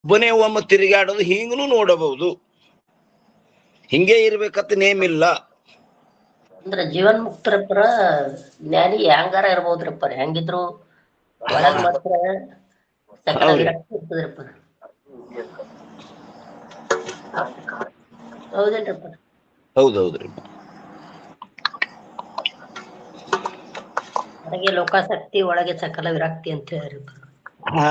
ಒಬ್ಬನೇ ಒಮ್ಮ ತಿರುಗಾಡೋದು ಹಿಂಗೂ ನೋಡಬಹುದು. ಹಿಂಗೆ ಇರ್ಬೇಕಂತ ನೇಮಿಲ್ಲ. ಅಂದ್ರ ಜೀವನ್ ಮುಕ್ತರಪ್ಪರ ಜ್ಞಾನಿ ಹ್ಯಾಂಗಾರ ಇರ್ಬೋದ್ರಪ್ಪ, ಹೆಂಗಿದ್ರು ಒಳಗ್ ಮಾತ್ರ ಸಕಲ ವಿರಕ್ತಿ ಇರ್ತದ್ರಪ್ಪ. ಹೌದೇನ್ರಪ್ಪ? ಹೌದೌದ್ರಿ. ಹೊರಗೆ ಲೋಕಾಸಕ್ತಿ, ಒಳಗೆ ಸಕಲ ವಿರಕ್ತಿ ಅಂತ ಹೇಳಿರಪ್ಪ. ಹಾ,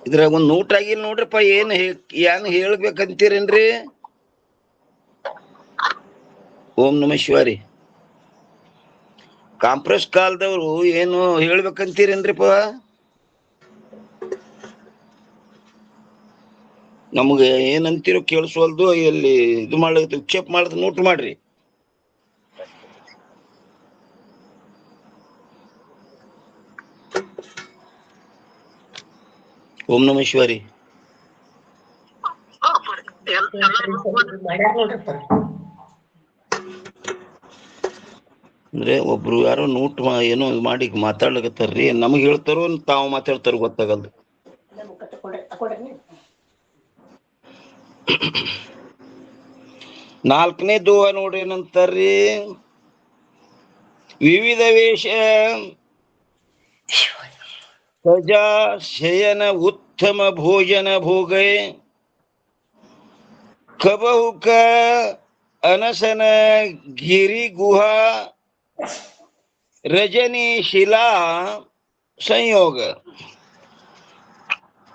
ಇದ್ರಾಗ ಒಂದ್ ನೋಟ್ ಆಗಿಲ್ ನೋಡ್ರಿಪ್ಪ. ಏನ್ ಹೇಳ್ಬೇಕಂತೀರೇನ್ರಿ? ಓಂ ನಮ ಶಿವಾರಿ. ಕಾಂಪ್ರೆಸ್ ಕಾಲದವ್ರು ಏನು ಹೇಳ್ಬೇಕಂತೀರೇನ್ರಿಪ್ಪ? ನಮ್ಗೆ ಏನಂತೀರೋ ಕೇಳಿಸೋಲ್ದು. ಇಲ್ಲಿ ಇದು ಮಾಡ್ಲಿಕ್ಕೆ ವಿಕ್ಷೇಪ ಮಾಡಿದ್ ನೋಟ್ ಮಾಡ್ರಿ. ಓಂ ನಮ ಶಿವಾರಿ. ಅಂದ್ರೆ ಒಬ್ರು ಯಾರೋ ನೋಟ್ ಏನೋ ಮಾಡಿ ಮಾತಾಡ್ಲಿಕತ್ತಾರ್ರಿ. ನಮಗ್ ಹೇಳ್ತಾರೋ ತಾವು ಮಾತಾಡ್ತಾರೋ ಗೊತ್ತಾಗಲ್ದು. ನಾಲ್ಕನೇ ದೋಹ ನೋಡ್ರಿ ಏನಂತಾರ್ರಿ? ವಿವಿಧ ವೇಷ ಸಜಾ ಶಯನ ಉತ್ತಮ ಭೋಜನ ಭೋಗೈ ಕಬಹುಕ ಅನಸನ ಗಿರಿ ಗುಹಾ ರಜನಿ ಶಿಲಾ ಸಂಯೋಗ.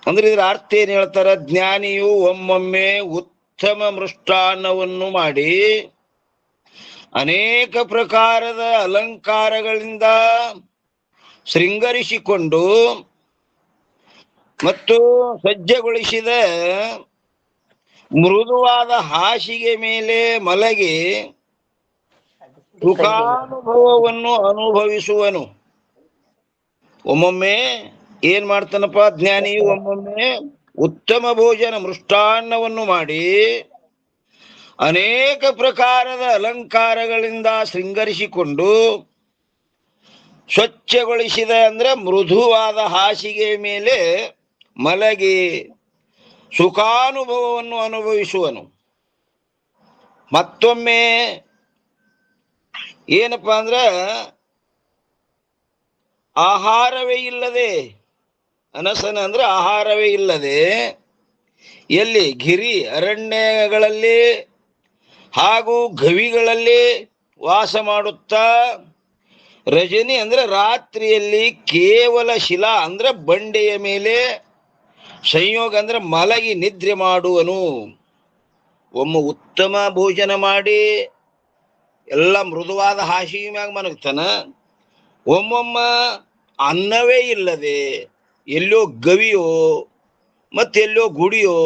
ಅಂದ್ರೆ ಇದ್ರ ಅರ್ಥ ಏನ್ ಹೇಳ್ತಾರ? ಜ್ಞಾನಿಯು ಒಮ್ಮೊಮ್ಮೆ ಉತ್ತಮ ಮೃಷ್ಟಾನ್ನವನ್ನು ಮಾಡಿ ಅನೇಕ ಪ್ರಕಾರದ ಅಲಂಕಾರಗಳಿಂದ ಶೃಂಗರಿಸಿಕೊಂಡು ಮತ್ತು ಸಜ್ಜಗೊಳಿಸಿದ ಮೃದುವಾದ ಹಾಸಿಗೆ ಮೇಲೆ ಮಲಗಿ ಸುಖಾನುಭವವನ್ನು ಅನುಭವಿಸುವನು. ಒಮ್ಮೊಮ್ಮೆ ಏನ್ ಮಾಡ್ತಾನಪ್ಪ ಜ್ಞಾನಿಯು? ಒಮ್ಮೊಮ್ಮೆ ಉತ್ತಮ ಭೋಜನ ಮೃಷ್ಟಾನ್ನವನ್ನು ಮಾಡಿ ಅನೇಕ ಪ್ರಕಾರದ ಅಲಂಕಾರಗಳಿಂದ ಶೃಂಗರಿಸಿಕೊಂಡು ಸ್ವಚ್ಛಗೊಳಿಸಿದ ಅಂದ್ರೆ ಮೃದುವಾದ ಹಾಸಿಗೆ ಮೇಲೆ ಮಲಗಿ ಸುಖಾನುಭವವನ್ನು ಅನುಭವಿಸುವನು. ಮತ್ತೊಮ್ಮೆ ಏನಪ್ಪಾ ಅಂದ್ರ ಆಹಾರವೇ ಇಲ್ಲದೆ, ಅನಸನ ಅಂದ್ರೆ ಆಹಾರವೇ ಇಲ್ಲದೆ ಎಲ್ಲಿ ಗಿರಿ ಅರಣ್ಯಗಳಲ್ಲಿ ಹಾಗೂ ಗವಿಗಳಲ್ಲಿ ವಾಸ ಮಾಡುತ್ತಾ, ರಜನಿ ಅಂದ್ರೆ ರಾತ್ರಿಯಲ್ಲಿ ಕೇವಲ ಶಿಲಾ ಅಂದ್ರೆ ಬಂಡೆಯ ಮೇಲೆ, ಸಂಯೋಗ ಅಂದ್ರೆ ಮಲಗಿ ನಿದ್ರೆ ಮಾಡುವನು. ಒಮ್ಮೆ ಉತ್ತಮ ಭೋಜನ ಮಾಡಿ ಎಲ್ಲ ಮೃದುವಾದ ಹಾಸಿಗೆ ಮ್ಯಾಗ ಮಲಗ್ತಾನ. ಒಮ್ಮೊಮ್ಮ ಅನ್ನವೇ ಇಲ್ಲದೆ ಎಲ್ಲೋ ಗವಿಯೋ ಮತ್ತೆಲ್ಲೋ ಗುಡಿಯೋ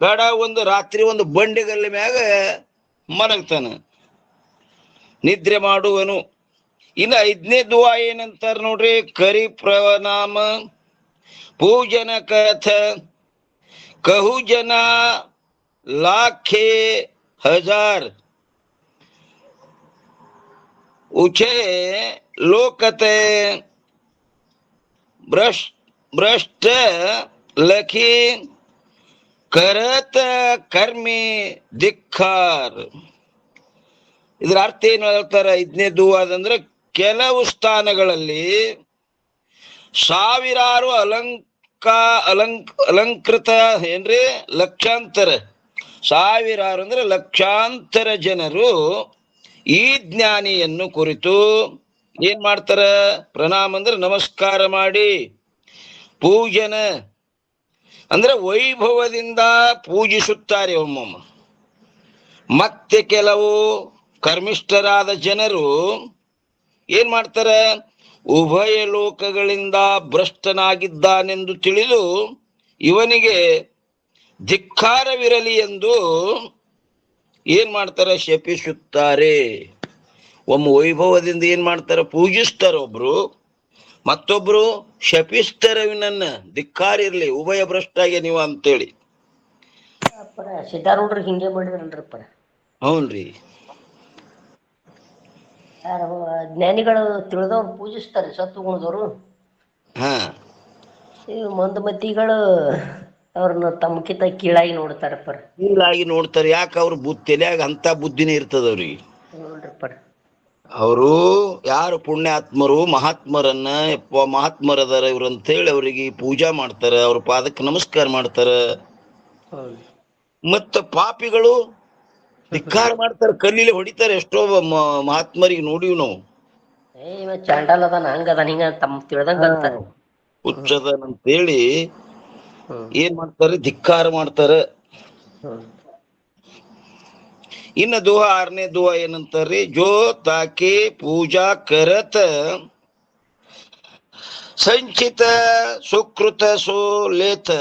ಬೇಡ ಒಂದು ರಾತ್ರಿ ಒಂದು ಬಂಡೆಗಲ್ಲ ಮ್ಯಾಗ ಮಲಗ್ತಾನ, ನಿದ್ರೆ ಮಾಡುವನು. ಇನ್ನು 5ನೇ ದುವಾ ಏನಂತಾರ ನೋಡ್ರಿ? ಕರಿ ಪ್ರನಾಮ ಪೂಜನ ಕಥ ಕಹು ಜನ ಲಾಖೆ ಹಜಾರ್ ಉಛೆ ಲೋಕತೆ ಭ್ರಷ್ಟ ಲಖಿ ಕರತ ಕರ್ಮಿ ಧಿಕ್ಕಾರ್. ಇದ್ರ ಅರ್ಥ ಏನು ಹೇಳ್ತಾರ? 5ನೇ ದುವಾದಂದ್ರೆ ಕೆಲವು ಸ್ಥಾನಗಳಲ್ಲಿ ಸಾವಿರಾರು ಅಲಂಕೃತ ಏನ್ರಿ ಲಕ್ಷಾಂತರ, ಸಾವಿರಾರು ಅಂದ್ರೆ ಲಕ್ಷಾಂತರ ಜನರು ಈ ಜ್ಞಾನಿಯನ್ನು ಕುರಿತು ಏನ್ ಮಾಡ್ತಾರ? ಪ್ರಣಾಮ ಅಂದ್ರೆ ನಮಸ್ಕಾರ ಮಾಡಿ, ಪೂಜನ ಅಂದ್ರೆ ವೈಭವದಿಂದ ಪೂಜಿಸುತ್ತಾರೆ ಒಮ್ಮೊಮ್ಮ. ಮತ್ತೆ ಕೆಲವು ಕರ್ಮಿಷ್ಠರಾದ ಜನರು ಏನ್ ಮಾಡ್ತಾರ? ಉಭಯ ಲೋಕಗಳಿಂದ ಭ್ರಷ್ಟನಾಗಿದ್ದಾನೆಂದು ತಿಳಿದು ಇವನಿಗೆ ಧಿಕ್ಕಾರವಿರಲಿ ಎಂದು ಏನ್ ಮಾಡ್ತಾರ? ಶಪಿಸುತ್ತಾರೆ. ಒಮ್ಮೆ ವೈಭವದಿಂದ ಏನ್ ಮಾಡ್ತಾರ? ಪೂಜಿಸ್ತಾರ ಒಬ್ರು, ಮತ್ತೊಬ್ರು ಶಪಿಸ್ತಾರ ಇವನನ್ನ, ಧಿಕ್ಕಾರ ಇರ್ಲಿ, ಉಭಯ ಭ್ರಷ್ಟಾಗೆ ನೀವು ಅಂತೇಳಿ. ಸಿದ್ಧಾರೂಢರು ಹಿಂಗೆ ಮಾಡಿದ್ರಲ್ರಪ್ಪ. ಹೌನ್ರಿ. ಜ್ಞಾನಿಗಳು ತಿಳಿದವ್ರು ಪೂಜಿಸ್ತಾರೆ ಸತ್ತು ಗುಣದವರು. ಹಾ ಈ ಮಂದಮತಿಗಳು ಅವ್ರನ್ನ ತಮ್ಮಕಿತ ಕೀಳಾಗಿ ನೋಡ್ತಾರಪ್ಪ. ಕೀಳಾಗಿ ನೋಡ್ತಾರೆ. ಯಾಕೆ ಅವ್ರ ತಲೆಯಾಗ ಅಂತ ಬುದ್ಧಿನೇ ಇರ್ತದ ಅವ್ರಿಗೆ. ನೋಡ್ರಪ್ಪ, ಅವರು ಯಾರು ಪುಣ್ಯಾತ್ಮರು ಮಹಾತ್ಮರನ್ನ ಮಹಾತ್ಮರದಾರ ಇವ್ರು ಅಂತ ಹೇಳಿ ಅವ್ರಿಗೆ ಪೂಜಾ ಮಾಡ್ತಾರ, ಅವ್ರ ಪಾದಕ್ಕೆ ನಮಸ್ಕಾರ ಮಾಡ್ತಾರ. ಮತ್ತ ಪಾಪಿಗಳು ಧಿಕ್ಕಾರ ಮಾಡ್ತಾರ, ಕಲ್ಲಿಲೆ ಹೊಡಿತಾರೆ. ಎಷ್ಟೋ ಮಹಾತ್ಮರಿಗೆ ನೋಡಿವ್ ನಾವು. ಇವ ಚಾಂಡಾಲ್ ಅದಾನ ಹಂಗ ಅದಾನ ಹಿಂಗ ತಮ್ಮ ತಿಳ್ದಂಗ ಅಂತಾರ. ಹುಚ್ಚದನ್ ಅಂತೇಳಿ ಏನ್ ಮಾಡ್ತಾರೆ, ಧಿಕ್ಕಾರ ಮಾಡ್ತಾರ. ಇನ್ನ ದುಹಾ 6ನೇ ದುಹಾ ಏನಂತಾರ್ರಿ, ಜೋ ತಾಕೆ ಪೂಜಾ ಕರತ ಸಂಚಿತ ಸುಕೃತ ಸೋ ಲೇತ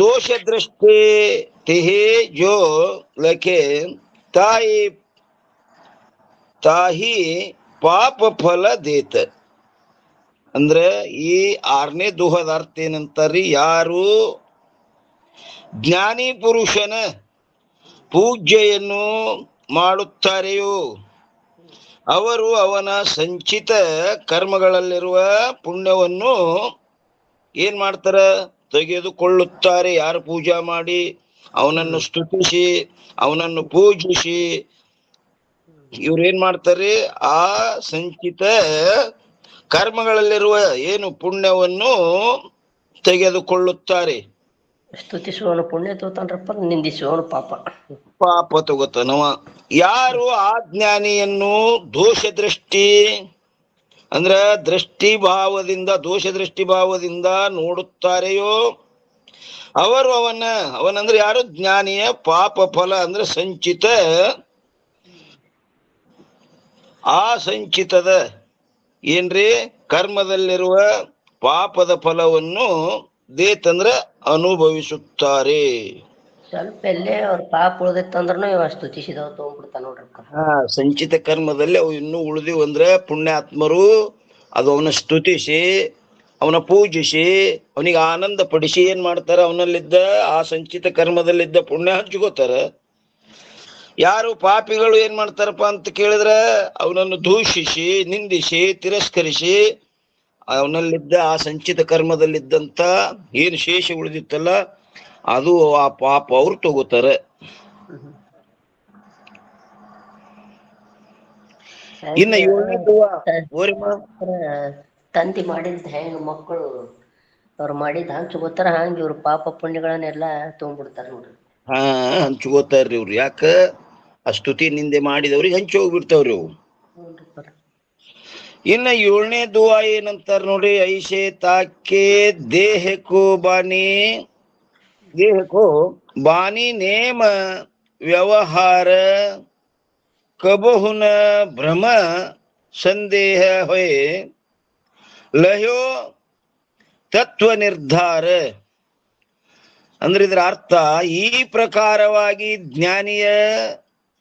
ದೋಷ ದೃಷ್ಟಿ ತಿಹೇ ಜೋ ಲಖೆ ತಾಯಿ ತಾಹಿ ಪಾಪ ಫಲ ದೇತ. ಅಂದ್ರ ಈ 6ನೇ ದುಹದ ಅರ್ಥ ಏನಂತಾರ್ರಿ, ಯಾರು ಜ್ಞಾನಿ ಪುರುಷನ ಪೂಜೆಯನ್ನು ಮಾಡುತ್ತಾರೆಯೋ ಅವರು ಅವನ ಸಂಚಿತ ಕರ್ಮಗಳಲ್ಲಿರುವ ಪುಣ್ಯವನ್ನು ಏನ್ ಮಾಡ್ತಾರ, ತೆಗೆದುಕೊಳ್ಳುತ್ತಾರೆ. ಯಾರು ಪೂಜಾ ಮಾಡಿ ಅವನನ್ನು ಸ್ತುತಿಸಿ ಅವನನ್ನು ಪೂಜಿಸಿ ಇವ್ರೇನ್ ಮಾಡ್ತಾರೆ, ಆ ಸಂಚಿತ ಕರ್ಮಗಳಲ್ಲಿರುವ ಏನು ಪುಣ್ಯವನ್ನು ತೆಗೆದುಕೊಳ್ಳುತ್ತಾರೆ. ಸ್ತುತಿಸುವವನು ಪುಣ್ಯ ತೋತಾನ್ರಪ್ಪ, ನಿಂದಿಸುವವನು ಪಾಪ ತಗೋತಾನವ. ಯಾರು ಆ ಜ್ಞಾನಿಯನ್ನು ದೋಷ ದೃಷ್ಟಿ ಅಂದ್ರ ದೃಷ್ಟಿ ಭಾವದಿಂದ ದೋಷ ದೃಷ್ಟಿ ಭಾವದಿಂದ ನೋಡುತ್ತಾರೆಯೋ ಅವರು ಅವನಂದ್ರೆ ಯಾರು ಜ್ಞಾನಿಯ ಪಾಪ ಫಲ ಅಂದ್ರೆ ಸಂಚಿತ, ಆ ಸಂಚಿತದ ಏನ್ರಿ ಕರ್ಮದಲ್ಲಿರುವ ಪಾಪದ ಫಲವನ್ನು ದೇತಂದ್ರ ಅನುಭವಿಸುತ್ತಾರೆ. ಸ್ವಲ್ಪ ಎಲ್ಲೇ ಅವ್ರ ಪಾಪ ಉಳ್ದಿತ್ತಂದ್ರೂ ಇವ ಸ್ತುತಿಸಿದವ್ ತಗೊಂಡ್ಬಿಡ್ತಾನ ನೋಡ್ರಪ್ಪ. ಸಂಚಿತ ಕರ್ಮದಲ್ಲಿ ಅವು ಇನ್ನೂ ಉಳಿದಿವ್ ಅಂದ್ರೆ ಪುಣ್ಯಾತ್ಮರು ಅದು ಅವನ ಸ್ತುತಿಸಿ ಅವನ ಪೂಜಿಸಿ ಅವನಿಗೆ ಆನಂದ ಪಡಿಸಿ ಏನ್ ಮಾಡ್ತಾರ, ಅವನಲ್ಲಿದ್ದ ಆ ಸಂಚಿತ ಕರ್ಮದಲ್ಲಿದ್ದ ಪುಣ್ಯ ಹಂಚ್ಕೋತಾರ. ಯಾರು ಪಾಪಿಗಳು ಏನ್ ಮಾಡ್ತಾರಪ್ಪ ಅಂತ ಕೇಳಿದ್ರ ಅವನನ್ನು ದೂಷಿಸಿ ನಿಂದಿಸಿ ತಿರಸ್ಕರಿಸಿ ಅವನಲ್ಲಿದ್ದ ಆ ಸಂಚಿತ ಕರ್ಮದಲ್ಲಿದ್ದಂತ ಏನು ಶೇಷ ಉಳಿದಿತ್ತಲ್ಲ ಅದು ಆ ಪಾಪ ಅವ್ರು ತಗೋತಾರ. ಇನ್ನ 7ನೇ ದುವಾ ತಂತಿ ಮಾಡಿದ ಹೆಂಗ ಮಕ್ಕಳು ಅವ್ರು ಮಾಡಿದ ಹಂಚ್ಕೋತಾರ, ಹಂಗ ಇವ್ರ ಪಾಪ ಪುಣ್ಯಗಳನ್ನೆಲ್ಲಾ ತಗೊಂಡ್ಬಿಡ್ತಾರ ನೋಡ್ರಿ. ಹಂಚ್ಕೋತಾರ್ರಿ ಇವ್ರು. ಯಾಕ ಆ ಸ್ತುತಿ ನಿಂದೆ ಮಾಡಿದವ್ರಿಗೆ ಹಂಚಿ ಹೋಗ್ಬಿಡ್ತಾವ್ರಿ ಅವು. ಇನ್ನ 7ನೇ ದುವಾ ಏನಂತಾರ ನೋಡ್ರಿ, ಐಸೆ ತಾಕೆ ದೇಹಕ್ಕೂ ಬಾನಿ ನೇಮ ವ್ಯವಹಾರ ಕಬಹುನ ಭ್ರಮ ಸಂದೇಹ ಹೊಯ್ ಲಹ್ಯೋ ತತ್ವ ನಿರ್ಧಾರ. ಅಂದ್ರೆ ಇದರ ಅರ್ಥ, ಈ ಪ್ರಕಾರವಾಗಿ ಜ್ಞಾನಿಯ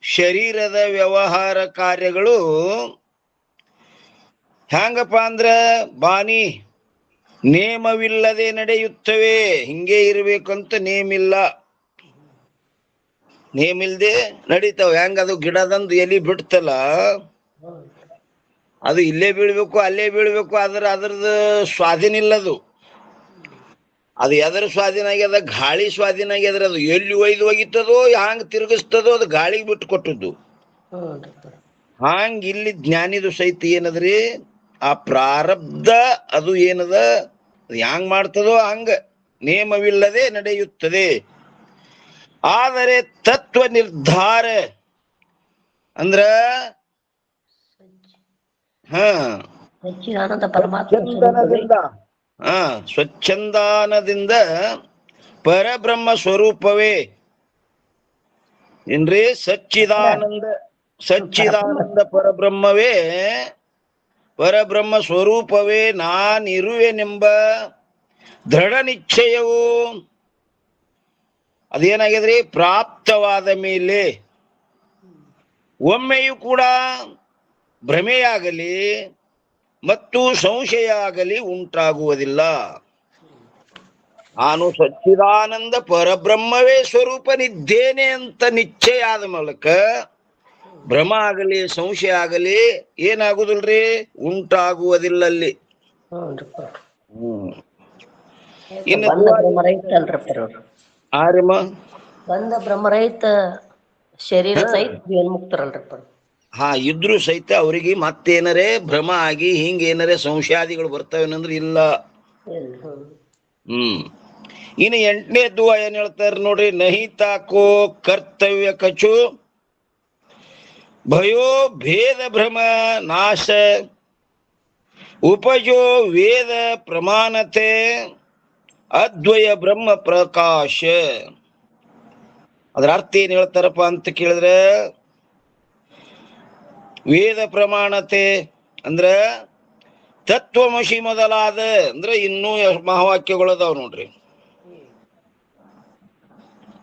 ಶರೀರದ ವ್ಯವಹಾರ ಕಾರ್ಯಗಳು ಹ್ಯಾಂಗಪ್ಪ ಅಂದ್ರ ಬಾನಿ ನೇಮವಿಲ್ಲದೆ ನಡೆಯುತ್ತವೆ. ಹಿಂಗೆ ಇರ್ಬೇಕಂತ ನೇಮಿಲ್ಲ, ನೇಮಿಲ್ದೆ ನಡೀತಾವ. ಹೆಂಗ ಅದು ಗಿಡದಂದು ಎಲಿ ಬಿಡ್ತಲ್ಲ ಅದು ಇಲ್ಲೇ ಬೀಳ್ಬೇಕು ಅಲ್ಲೇ ಬೀಳ್ಬೇಕು, ಅದ್ರದ್ದು ಸ್ವಾಧೀನ ಇಲ್ಲದು. ಅದು ಎದರ ಸ್ವಾಧೀನ ಆಗ್ಯದ, ಗಾಳಿ ಸ್ವಾಧೀನ ಆಗ್ಯದ್ರ. ಅದು ಎಲ್ಲಿ ಒಯ್ದು ಒಗಿತದೋ ಹ್ಯಾಂಗ ತಿರುಗಿಸ್ತದೋ ಅದು ಗಾಳಿಗೆ ಬಿಟ್ಟು ಕೊಟ್ಟದ್ದು. ಹಾಂಗ ಇಲ್ಲಿ ಜ್ಞಾನಿದು ಸಹಿತ ಏನದ್ರಿ, ಆ ಪ್ರಾರಬ್ಧ ಅದು ಏನದ ಹ್ಯಾಂಗ್ ಮಾಡ್ತದೋ ಹಂಗ ನೇಮವಿಲ್ಲದೆ ನಡೆಯುತ್ತದೆ. ಆದರೆ ತತ್ವ ನಿರ್ಧಾರ ಅಂದ್ರ ಸ್ವಚ್ಛಂದಾನದಿಂದ ಪರಬ್ರಹ್ಮ ಸ್ವರೂಪವೇ ಏನ್ರಿ, ಸಚ್ಚಿದಾನಂದ ಪರಬ್ರಹ್ಮ ಸ್ವರೂಪವೇ ನಾನಿರುವೆನೆಂಬ ದೃಢ ನಿಶ್ಚಯವು ಅದೇನಾಗಿದ್ರಿ ಪ್ರಾಪ್ತವಾದ ಮೇಲೆ ಒಮ್ಮೆಯೂ ಕೂಡ ಭ್ರಮೆಯಾಗಲಿ ಮತ್ತು ಸಂಶಯ ಆಗಲಿ ಉಂಟಾಗುವುದಿಲ್ಲ. ನಾನು ಸಚ್ಚಿದಾನಂದ ಪರಬ್ರಹ್ಮವೇ ಸ್ವರೂಪನಿದ್ದೇನೆ ಅಂತ ನಿಶ್ಚಯ ಆದ ಮೂಲಕ ಭ್ರಮ ಆಗಲಿ ಸಂಶಯ ಆಗಲಿ ಏನಾಗುದಿಲ್ರಿ, ಉಂಟಾಗುವುದಿಲ್ಲಲ್ಲಿ. ಹ್ಞೂನ್ರಿಪ್ಪ. ಹ್ಮ್ ಬಂದ ಬ್ರಹ್ಮರಹಿತ ಅಲ್ರಪ್ಪ ಅವ್ರು. ಆರ್ಯಮ ಬಂದ ಬ್ರಹ್ಮರಹಿತ ಶರೀರ ಸಹಿತ ಜೀವನ್ಮುಕ್ತರಲ್ರಪ್ಪ. ಇದ್ರು ಸಹಿತ ಅವ್ರಿಗೆ ಮತ್ತೇನರೇ ಭ್ರಮ ಆಗಿ ಹಿಂಗೇನರೇ ಸಂಶಯಾದಿಗಳು ಬರ್ತಾವೇನಂದ್ರೆ ಇಲ್ಲ. ಇನ್ನು 8ನೇದ್ದು ಏನ್ ಹೇಳ್ತಾರ ನೋಡ್ರಿ, ನಹಿತಾಕೋ ಕರ್ತವ್ಯ ಕಚು ಭಯೋ ಭೇದ ಭ್ರಮ ನಾಶ ಉಪಜೋ ವೇದ ಪ್ರಮಾಣತೆ ಅದ್ವಯ ಬ್ರಹ್ಮ ಪ್ರಕಾಶ. ಅದ್ರ ಅರ್ಥ ಏನ್ ಹೇಳ್ತಾರಪ್ಪ ಅಂತ ಕೇಳಿದ್ರೆ, ವೇದ ಪ್ರಮಾಣತೆ ಅಂದ್ರ ತತ್ವಮಸಿ ಮೊದಲಾದ ಅಂದ್ರೆ ಇನ್ನೂ ಮಹಾವಾಕ್ಯಗಳದಾವ್ ನೋಡ್ರಿ.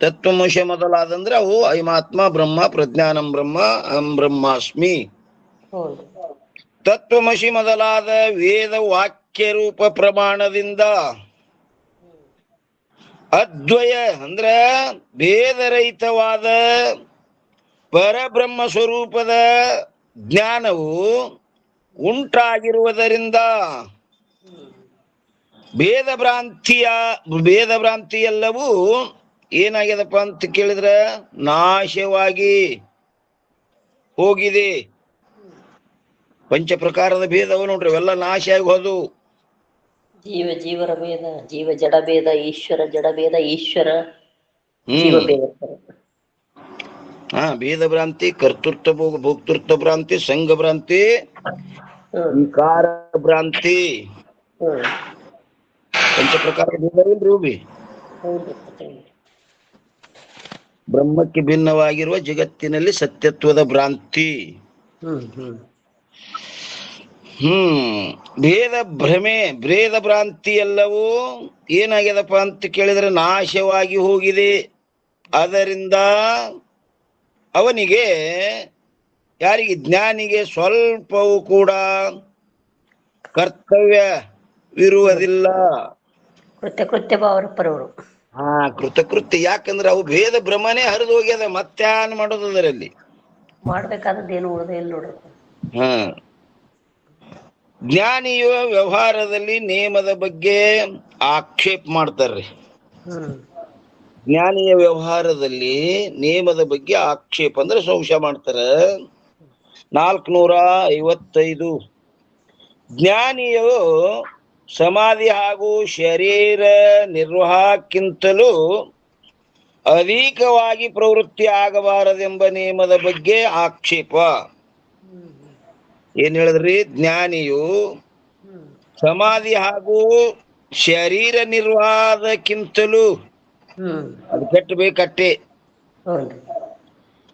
ತತ್ವಮಸಿ ಮೊದಲಾದಂದ್ರೆ ಅವು ಐಮಾತ್ಮ ಬ್ರಹ್ಮ, ಪ್ರಜ್ಞಾನಂ ಬ್ರಹ್ಮ, ಅಹಂ ಬ್ರಹ್ಮಾಸ್ಮಿ. ತತ್ವಮಸಿ ಮೊದಲಾದ ವೇದ ವಾಕ್ಯ ರೂಪ ಪ್ರಮಾಣದಿಂದ ಅದ್ವಯ ಅಂದ್ರ ಭೇದರಹಿತವಾದ ಪರಬ್ರಹ್ಮ ಸ್ವರೂಪದ ಜ್ಞಾನವು ಉಂಟಾಗಿರುವುದರಿಂದ ಭೇದ ಭ್ರಾಂತಿ ಎಲ್ಲವೂ ಏನಾಗ್ಯದಪ್ಪ ಅಂತ ಕೇಳಿದ್ರೆ ನಾಶವಾಗಿ ಹೋಗಿದೆ. ಪಂಚ ಪ್ರಕಾರದ ಭೇದವು ನೋಡ್ರಿ ಅವೆಲ್ಲ ನಾಶ ಆಗಿ ಹೋದು. ಜೀವರ ಭೇದ, ಜೀವ ಜಡ ಭೇದ, ಈಶ್ವರ ಜಡ ಭೇದ, ಈಶ್ವರ ಜೀವ ಭೇದ. ಭೇದ ಭ್ರಾಂತಿ, ಕರ್ತೃತ್ವ ಭೋಕ್ತೃತ್ವ ಭ್ರಾಂತಿ, ಸಂಘ ಭ್ರಾಂತಿ, ವಿಕಾರ ಭ್ರಾಂತಿ, ಪಂಚ ಪ್ರಕಾರ ಭೇದ ಇಲ್ರಿ. ಬ್ರಹ್ಮಕ್ಕೆ ಭಿನ್ನವಾಗಿರುವ ಜಗತ್ತಿನಲ್ಲಿ ಸತ್ಯತ್ವದ ಭ್ರಾಂತಿ. ಭೇದ ಭ್ರಾಂತಿ ಎಲ್ಲವೂ ಏನಾಗ್ಯದಪ್ಪ ಅಂತ ಕೇಳಿದ್ರೆ ನಾಶವಾಗಿ ಹೋಗಿದೆ. ಅದರಿಂದ ಅವನಿಗೆ, ಯಾರಿಗೆ, ಜ್ಞಾನಿಗೆ ಸ್ವಲ್ಪವೂ ಕೂಡ ಕರ್ತವ್ಯವಿರುವುದಿಲ್ಲ. ಕೃತ್ಯ ಭಾವರಪ್ಪರವರು. ಕೃತಕೃತ್ಯ. ಯಾಕಂದ್ರೆ ಅವು ಭೇದ ಭ್ರಮನೇ ಹರಿದು ಹೋಗ್ಯದ, ಮತ್ತ್ಯಾನ್ ಮಾಡೋದು ಅದರಲ್ಲಿ ಮಾಡ್ಬೇಕಾದದ್ದೇನು ಉಳಿದ ಇಲ್ಲ ನೋಡ್ರಿ. ಜ್ಞಾನಿಯ ವ್ಯವಹಾರದಲ್ಲಿ ನೇಮದ ಬಗ್ಗೆ ಆಕ್ಷೇಪ ಮಾಡ್ತಾರ್ರಿ. ಜ್ಞಾನಿಯ ವ್ಯವಹಾರದಲ್ಲಿ ನೇಮದ ಬಗ್ಗೆ ಆಕ್ಷೇಪ ಅಂದ್ರೆ ಸಂಶಯ ಮಾಡ್ತಾರ. 455 ಜ್ಞಾನಿಯು ಸಮಾಧಿ ಹಾಗೂ ಶರೀರ ನಿರ್ವಾಹಕ್ಕಿಂತಲೂ ಅಧಿಕವಾಗಿ ಪ್ರವೃತ್ತಿ ಆಗಬಾರದೆಂಬ ನೇಮದ ಬಗ್ಗೆ ಆಕ್ಷೇಪ. ಏನ್ ಹೇಳಿದ್ರಿ? ಜ್ಞಾನಿಯು ಸಮಾಧಿ ಹಾಗೂ ಶರೀರ ನಿರ್ವಾಹಕ್ಕಿಂತಲೂ, ಅದು ಕಟ್ಟಬೇಕಟ್ಟೆ,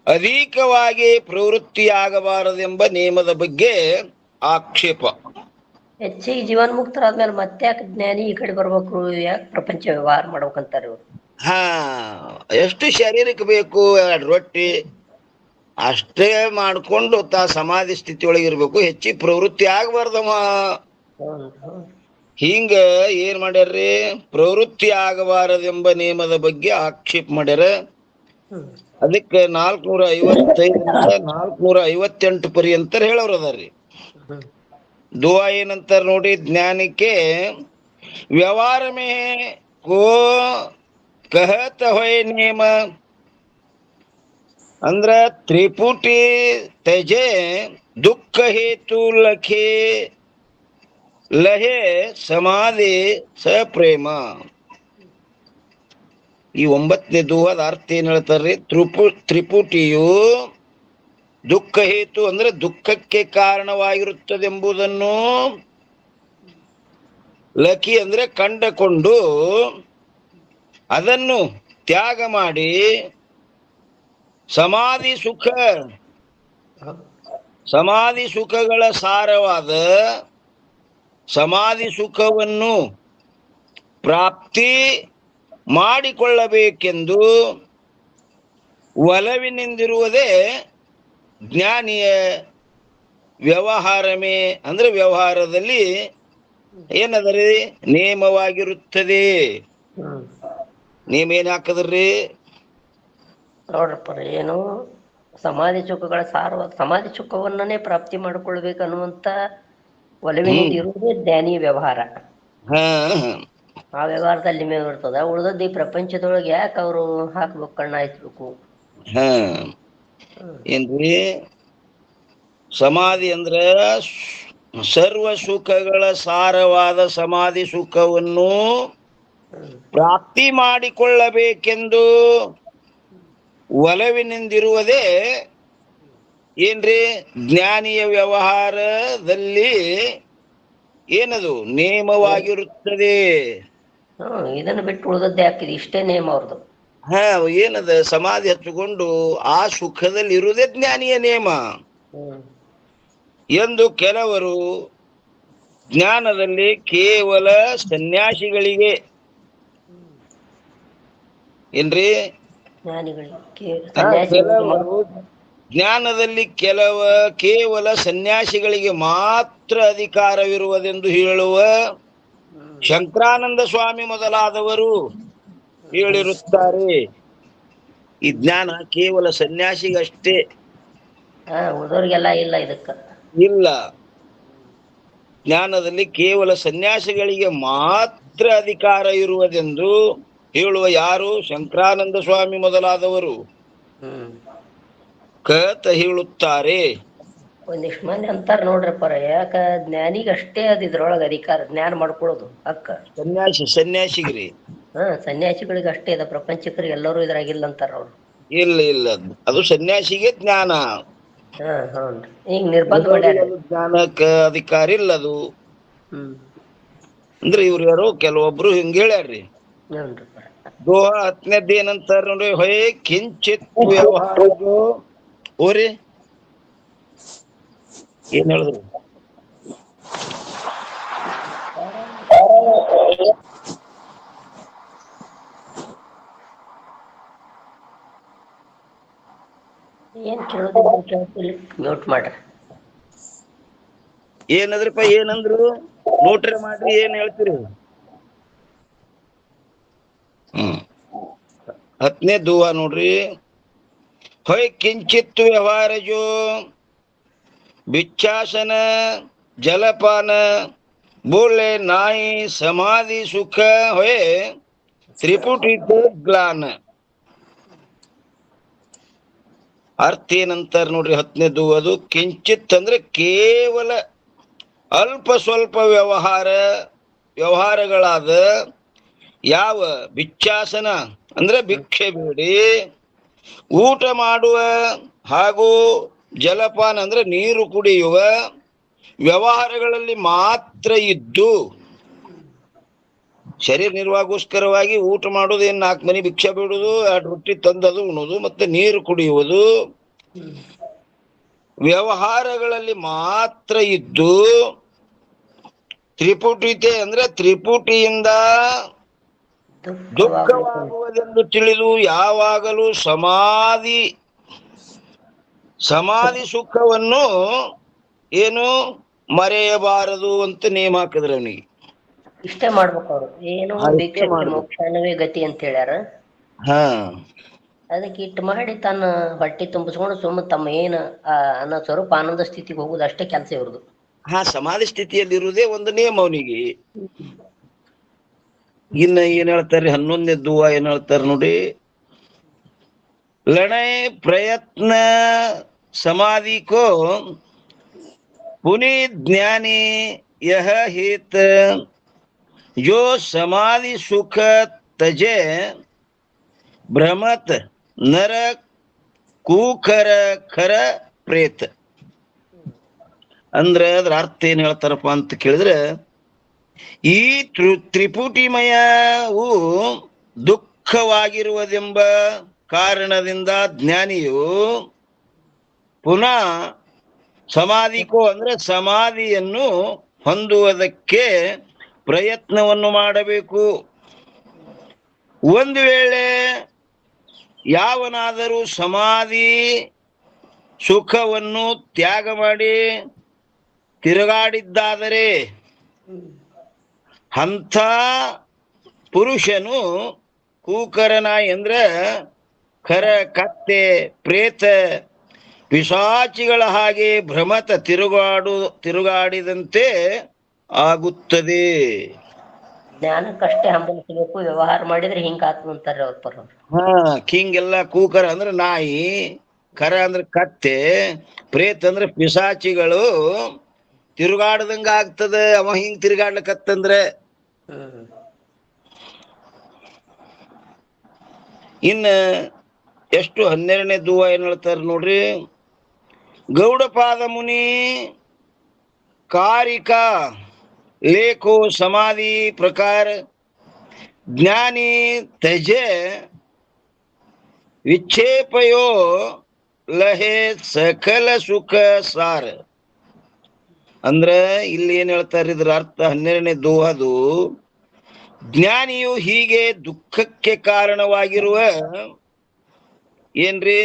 ಅಧಿಕವಾಗಿ ಪ್ರವೃತ್ತಿಯಾಗಬಾರದೆಂಬ ನೇಮದ ಬಗ್ಗೆ ಆಕ್ಷೇಪ. ಹೆಚ್ಚಿಗೆ ಜೀವನ್ಮುಕ್ತರಾದ್ಮೇಲೆ ಮತ್ತೆ ಯಾಕೆ ಜ್ಞಾನಿ ಈ ಕಡೆ ಬರ್ಬೇಕು, ಯಾಕೆ ಪ್ರಪಂಚ ವ್ಯವಹಾರ ಮಾಡ್ಬೇಕಂತಾರೆ ಇವ್ರು. ಎಷ್ಟು ಶರೀರಕ್ಕೆ ಬೇಕು 2 ರೊಟ್ಟಿ ಅಷ್ಟೇ ಮಾಡ್ಕೊಂಡು ಸಮಾಧಿ ಸ್ಥಿತಿ ಒಳಗಿರ್ಬೇಕು, ಹೆಚ್ಚಿಗೆ ಪ್ರವೃತ್ತಿ ಆಗಬಾರ್ದಮ್ಮ. ಹಿಂಗ ಏನ್ ಮಾಡ್ಯಾರ್ರಿ? ಪ್ರವೃತ್ತಿ ಆಗಬಾರದೆಂಬ ನೇಮದ ಬಗ್ಗೆ ಆಕ್ಷೇಪ ಮಾಡ್ಯಾರ. ಅದಕ್ಕೆ 455 458 ಪರ್ಯಂತ ಹೇಳೋರು ಅದಾರ್ರಿ. ದುವಾ ಏನಂತಾರ ನೋಡಿ ಜ್ಞಾನಕ್ಕೆ, ವ್ಯವಹಾರ ಮೇ ಕೋ ಕಹತ ಹೋಯ್ ನೇಮ ಅಂದ್ರ ತ್ರಿಪುಟಿ ತಜೆ ದುಃಖ ಹೇತು ಲಹೆ ಸಮಾಧಿ ಸಪ್ರೇಮ. ಈ 9ನೇ ದುವಾದ ಅರ್ಥ ಏನ್ ಹೇಳ್ತಾರ್ರಿ? ತ್ರಿಪುಟಿಯು ದುಃಖ ಹೇತು ಅಂದ್ರೆ ದುಃಖಕ್ಕೆ ಕಾರಣವಾಗಿರುತ್ತದೆಂಬುದನ್ನು, ಲಖಿ ಅಂದ್ರೆ ಕಂಡುಕೊಂಡು ಅದನ್ನು ತ್ಯಾಗ ಮಾಡಿ ಸಮಾಧಿ ಸುಖಗಳ ಸಾರವಾದ ಸಮಾಧಿ ಸುಖವನ್ನು ಪ್ರಾಪ್ತಿ ಮಾಡಿಕೊಳ್ಳಬೇಕೆಂದು ಒಲವಿನಿಂದಿರುವುದೇ ಜ್ಞಾನಿಯ ವ್ಯವಹಾರಮೇ ಅಂದ್ರೆ ವ್ಯವಹಾರದಲ್ಲಿ ಏನದರಿ ನೇಮವಾಗಿರುತ್ತದೆ. ನೇಮ ಏನ್ ಹಾಕದ್ರಿ ನೋಡ್ರಪ್ಪ? ಏನು ಸಮಾಧಿ ಸುಖಗಳ ಸಾರವಾದ ಸಮಾಧಿ ಸುಖವನ್ನೇ ಪ್ರಾಪ್ತಿ ಮಾಡಿಕೊಳ್ಬೇಕು ಅನ್ನುವಂತ ಒಲವಿನಿಂದ ಇರುವುದೇ ಜ್ಞಾನಿ ವ್ಯವಹಾರ. ಹಾ ಆ ವ್ಯವಹಾರದಲ್ಲಿ ಮೇವ್ ಇರ್ತದ. ಉಳ್ದದ್ದು ಈ ಪ್ರಪಂಚದೊಳಗೆ ಯಾಕೆ ಅವರು ಹಾಕ್ಬೇಕು, ಕಣ್ಣ ಹಾಯಿಸ್ಬೇಕು? ಹಾ ಹ್ಮ್ ಏನ್ರಿ ಸಮಾಧಿ ಅಂದ್ರ ಸರ್ವ ಸುಖಗಳ ಸಾರವಾದ ಸಮಾಧಿ ಸುಖವನ್ನು ಹ್ಮ್ ಪ್ರಾಪ್ತಿ ಮಾಡಿಕೊಳ್ಳಬೇಕೆಂದು ಒಲವಿನಿಂದಿರುವುದೇ ಏನ್ರಿ ಜ್ಞಾನಿಯ ವ್ಯವಹಾರದಲ್ಲಿ ಏನದು ನೇಮವಾಗಿರುತ್ತದೆ. ಇದನ್ನು ಬಿಟ್ಟು ಉಳ್ದದ್ದೇ ಹಾಕಿದ್ ಇಷ್ಟೇ ನೇಮ್ ಅವ್ರದ್ದು. ಹಾ ಏನದ ಸಮಾಧಿ ಹಚ್ಚಿಕೊಂಡು ಆ ಸುಖದಲ್ಲಿ ಇರುವುದೇ ಜ್ಞಾನಿಯ ನೇಮ ಹ್ಮ್ ಎಂದು ಕೆಲವರು ಜ್ಞಾನದಲ್ಲಿ ಕೇವಲ ಸನ್ಯಾಸಿಗಳಿಗೆ ಏನ್ರಿ ಜ್ಞಾನಿಗಳಿಗೆ ಸನ್ಯಾಸಿಗಳಿಗೆ ಕೆಲವರು ಜ್ಞಾನದಲ್ಲಿ ಕೇವಲ ಸನ್ಯಾಸಿಗಳಿಗೆ ಮಾತ್ರ ಅಧಿಕಾರವಿರುವುದೆಂದು ಹೇಳುವ ಶಂಕರಾನಂದ ಸ್ವಾಮಿ ಮೊದಲಾದವರು ಹೇಳಿರುತ್ತಾರೆ. ಈ ಜ್ಞಾನ ಕೇವಲ ಸನ್ಯಾಸಿಗಷ್ಟೇ, ಉಳಿದವ್ರಿಗೆಲ್ಲ ಇಲ್ಲ. ಇದಕ್ಕ ಇಲ್ಲ. ಜ್ಞಾನದಲ್ಲಿ ಕೇವಲ ಸನ್ಯಾಸಿಗಳಿಗೆ ಮಾತ್ರ ಅಧಿಕಾರ ಇರುವುದೆಂದು ಹೇಳುವ ಯಾರು ಶಂಕರಾನಂದ ಸ್ವಾಮಿ ಮೊದಲಾದವರು ಹೇಳುತ್ತಾರೆ. ಒಂದಿಷ್ಟು ಮಂದಿ ಅಂತಾರ ನೋಡ್ರಪ್ಪ, ಯಾಕ ಜ್ಞಾನಿಗೆ ಅಷ್ಟೇ ಅದ ಇದ್ರೊಳಗ ಅಧಿಕಾರ, ಜ್ಞಾನ ಮಾಡ್ಕೊಳ್ಳೋದು ಅಕ್ಕ. ಸನ್ಯಾಸಿಗ್ರಿ ಸನ್ಯಾಸಿಗಳಿಗೆ ಅಷ್ಟೇ ಅದ, ಪ್ರಪಂಚಕರಿಗೆ ಎಲ್ಲರೂ ಇದ್ರಾಗಿಲ್ಲ ಅಂತಾರ ಅವ್ರು. ಇಲ್ಲ ಅದು ಸನ್ಯಾಸಿಗೆ ಜ್ಞಾನ. ಹ್ಞೂನ್ರಿ. ಈಗ ನಿರ್ಬಂಧ ಮಾಡ್ಯಾರ ಜ್ಞಾನಕ್ಕ ಅಧಿಕಾರ ಇಲ್ಲದು. ಹ್ಮ್ ಅಂದ್ರೆ ಇವ್ರು ಯಾರೋ ಕೆಲವೊಬ್ರು ಹಿಂಗ ಹೇಳ್ಯಾರ್ರಿ. ಹ್ಞೂನ್ರಿ. ದೋಹ 10ನೇದ್ದು ಏನಂತಾರ ನೋಡ್ರಿ, ಹೊಯ್ ಕಿಂಚಿತ್ ವ್ಯವಹಾರ ಓರಿ ಏನ್ ಹೇಳಿದ್ರು, ಏನ್ ಕೇಳೋದಿದ್ರು ಕೇಳ್ತಿಲ್ಲ, ಮ್ಯೂಟ್ ಮಾಡ್ರಿ. ಏನದ್ರಪ್ಪ ಏನಂದ್ರು ನೋಟ್ರಿ ಮಾಡ್ರಿ, ಏನ್ ಹೇಳ್ತೀರಿ? 10ನೇ ದೂಹ ನೋಡ್ರಿ, ಹೊಯ್ ಕಿಂಚಿತ್ ವ್ಯವಹಾರಜೋ ಭಿಕ್ಷಾಸನ ಜಲಪಾನ ಬೋಳೆ ನಾಯಿ ಸಮಾಧಿ ಸುಖ ಹೊಯ್ ತ್ರಿಪುಟಿತ ಗ್ಲಾನ. ಅರ್ಥ ಏನಂತಾರ ನೋಡ್ರಿ 10ನೇ ದೂಹದು. ಕಿಂಚಿತ್ ಅಂದ್ರೆ ಕೇವಲ ಅಲ್ಪ ಸ್ವಲ್ಪ ವ್ಯವಹಾರಗಳಾದ ಯಾವ ಭಿಕ್ಷಾಸನ ಅಂದ್ರೆ ಭಿಕ್ಷೆ ಬೇಡಿ, ಊಟ ಮಾಡುವ ಹಾಗೂ ಜಲಪಾನ ಅಂದ್ರೆ ನೀರು ಕುಡಿಯುವ ವ್ಯವಹಾರಗಳಲ್ಲಿ ಮಾತ್ರ ಇದ್ದು, ಶರೀರ ನಿರ್ವಾಹಗೋಸ್ಕರವಾಗಿ ಊಟ ಮಾಡೋದು, 4 ಮನಿ ಭಿಕ್ಷೆ ಬೇಡುದು, 2 ರೊಟ್ಟಿ ತಂದದು ಉಣೋದು, ಮತ್ತೆ ನೀರು ಕುಡಿಯುವುದು ವ್ಯವಹಾರಗಳಲ್ಲಿ ಮಾತ್ರ ಇದ್ದು, ತ್ರಿಪುಟಿತೆ ಅಂದ್ರೆ ತ್ರಿಪುಟಿಯಿಂದ ದುಃಖವಾಗುವುದೆಂದು ತಿಳಿದು ಯಾವಾಗಲೂ ಸಮಾಧಿ ಸುಖವನ್ನು ಏನು ಮರೆಯಬಾರದು ಅಂತ ನೇಮ ಹಾಕಿದ್ರು ಅವನಿಗೆ. ಇಷ್ಟೇ ಮಾಡ್ಬೇಕು ಅವ್ರು. ಏನು ಭಿಕ್ಷೆ ಮೋಕ್ಷವೇ ಗತಿ ಅಂತ ಹೇಳ್ಯಾರ. ಅದಕ್ಕೆ ಇಟ್ಟು ಮಾಡಿ ತನ್ನ ಹೊಟ್ಟಿ ತುಂಬಿಸ್ಕೊಂಡು ಸುಮ್ಮ ತಮ್ಮ ಏನ್ ಅನ್ನೋ ಸ್ವರೂಪ ಆನಂದ ಸ್ಥಿತಿಗೆ ಹೋಗುದು ಅಷ್ಟೇ ಕೆಲಸ ಇವ್ರದು. ಸಮಾಧಿ ಸ್ಥಿತಿಯಲ್ಲಿ ಇರುವುದೇ ಒಂದು ನಿಯಮ ಅವನಿಗೆ. ಇನ್ನ ಏನ್ ಹೇಳ್ತಾರ್ರಿ 11ನೇ ದೂಹ ಏನ್ ಹೇಳ್ತಾರ ನೋಡಿ, ಲಣೈ ಪ್ರಯತ್ನ ಸಮಾಧಿ ಕೋ ಪುನಿ ಜ್ಞಾನಿ ಯಹ ಹಿತ ಜೋ ಸಮಾಧಿ ಸುಖ ತಜೆ ಭ್ರಮತ್ ನರ ಕೂಖರ ಖರ ಪ್ರೇತ. ಅಂದ್ರೆ ಅದ್ರ ಅರ್ಥ ಏನ್ ಹೇಳ್ತಾರಪ್ಪ ಅಂತ ಕೇಳಿದ್ರೆ, ಈ ತ್ರಿಪುಟಿಮಯವು ದುಃಖವಾಗಿರುವುದೆಂಬ ಕಾರಣದಿಂದ ಜ್ಞಾನಿಯು ಪುನಃ ಸಮಾಧಿಕೋ ಅಂದ್ರೆ ಸಮಾಧಿಯನ್ನು ಹೊಂದುವುದಕ್ಕೆ ಪ್ರಯತ್ನವನ್ನು ಮಾಡಬೇಕು. ಒಂದು ವೇಳೆ ಯಾವನಾದರೂ ಸಮಾಧಿ ಸುಖವನ್ನು ತ್ಯಾಗ ಮಾಡಿ ತಿರುಗಾಡಿದ್ದಾದರೆ ಅಂಥ ಪುರುಷನು ಕೂಕರನಾಯಿ ಅಂದ್ರೆ ಕತ್ತೆ ಪ್ರೇತ ಪಿಶಾಚಿಗಳ ಹಾಗೆ ಭ್ರಮತ ತಿರುಗಾಡಿದಂತೆ ಆಗುತ್ತದೆ. ಜ್ಞಾನಕ್ಕಷ್ಟೇ ಹಂಬಲಿಸಬೇಕು, ವ್ಯವಹಾರ ಮಾಡಿದ್ರೆ ಹಿಂಗ ಆತು ಅಂತಾರ್ರಿ ಅವ್ರ ಪರವ್ರು. ಹಾ, ಕಿಂಗೆಲ್ಲ ಕೂಕರ ಅಂದ್ರೆ ನಾಯಿ, ಕರ ಅಂದ್ರೆ ಕತ್ತೆ, ಪ್ರೇತ್ ಅಂದ್ರೆ ಪಿಶಾಚಿಗಳು ತಿರುಗಾಡದಂಗ ಆಗ್ತದ ಅವ ಹಿಂಗ್ ತಿರುಗಾಡ್ಲಕತ್ತಂದ್ರೆ. ಹ್ಮ್ ಇನ್ನ ಎಷ್ಟು 12ನೇ ದೂವ ಏನ್ ಹೇಳ್ತಾರ ನೋಡ್ರಿ. ಗೌಡಪಾದ ಮುನಿ ಕಾರಿಕ ಲೇಖೋ ಸಮಾಧಿ ಪ್ರಕಾರ ಜ್ಞಾನಿ ತಜೆ ವಿಕ್ಷೇಪಯೋ ಲಹೆ ಸಕಲ ಸುಖ ಸಾರ. ಅಂದ್ರ ಇಲ್ಲಿ ಏನ್ ಹೇಳ್ತಾರೆ, ಇದ್ರ ಅರ್ಥ 12ನೇ ದೋಹದು, ಜ್ಞಾನಿಯು ಹೀಗೆ ದುಃಖಕ್ಕೆ ಕಾರಣವಾಗಿರುವ ಏನ್ರಿ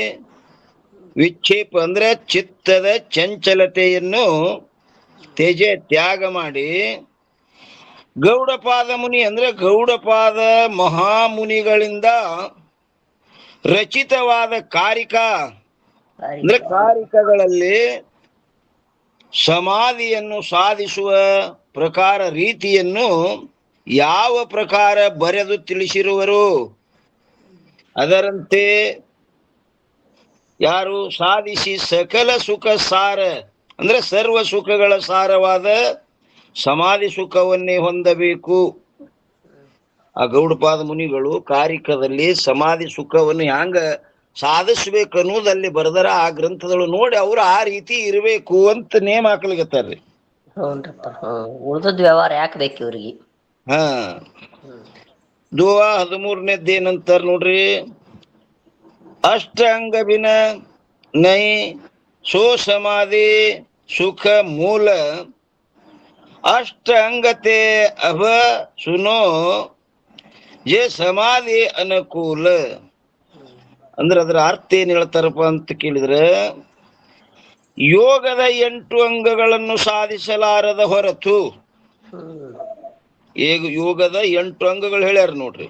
ವಿಕ್ಷೇಪ ಅಂದ್ರೆ ಚಿತ್ತದ ಚಂಚಲತೆಯನ್ನು ತ್ಯಾಗ ಮಾಡಿ, ಗೌಡಪಾದ ಮುನಿ ಅಂದ್ರೆ ಗೌಡಪಾದ ಮಹಾಮುನಿಗಳಿಂದ ರಚಿತವಾದ ಕಾರಿಕ ಅಂದ್ರೆ ಕಾರಿಕಗಳಲ್ಲಿ ಸಮಾಧಿಯನ್ನು ಸಾಧಿಸುವ ಪ್ರಕಾರ ರೀತಿಯನ್ನು ಯಾವ ಪ್ರಕಾರ ಬರೆದು ತಿಳಿಸಿರುವರು, ಅದರಂತೆ ಯಾರು ಸಾಧಿಸಿ ಸಕಲ ಸುಖ ಸಾರ ಅಂದ್ರೆ ಸರ್ವ ಸುಖಗಳ ಸಾರವಾದ ಸಮಾಧಿ ಸುಖವನ್ನೇ ಹೊಂದಬೇಕು. ಆ ಗೌಡಪಾದ ಮುನಿಗಳು ಕಾರಿಕದಲ್ಲಿ ಸಮಾಧಿ ಸುಖವನ್ನು ಹ್ಯಾಂಗ ಸಾಧಿಸ್ಬೇಕು ಅನ್ನೋದಲ್ಲಿ ಬರೆದರ ಆ ಗ್ರಂಥದಳು ನೋಡಿ ಅವ್ರು ಆ ರೀತಿ ಇರಬೇಕು ಅಂತ ನೇಮ್ ಹಾಕ್ಲಿಕತ್ತಾರ್ರಿ. ಹ್ಞೂನ್ರಪ್ಪ. ಉಳ್ದದ್ ವ್ಯವಹಾರ ಯಾಕೆ ಬೇಕು ಇವ್ರಿಗೆ? ಹಾ, ದುವಾ 13ನೇದ್ದೇನಂತಾರ ನೋಡ್ರಿ. ಅಷ್ಟಾಂಗ ಬಿನ ನೈ ಸೋ ಸಮಾಧಿ ಸುಖ ಮೂಲ ಅಷ್ಟ ಅಂಗತೆ ಅಭ ಸುನೋ ಜೆ ಸಮಾಧಿ ಅನುಕೂಲ. ಅಂದ್ರೆ ಅದರ ಅರ್ಥ ಏನ್ ಹೇಳ್ತಾರಪ್ಪ ಅಂತ ಕೇಳಿದ್ರೆ, ಯೋಗದ 8 ಅಂಗಗಳನ್ನು ಸಾಧಿಸಲಾರದ ಹೊರತು, ಈಗ ಯೋಗದ 8 ಅಂಗಗಳು ಹೇಳ್ಯಾರ ನೋಡ್ರಿ.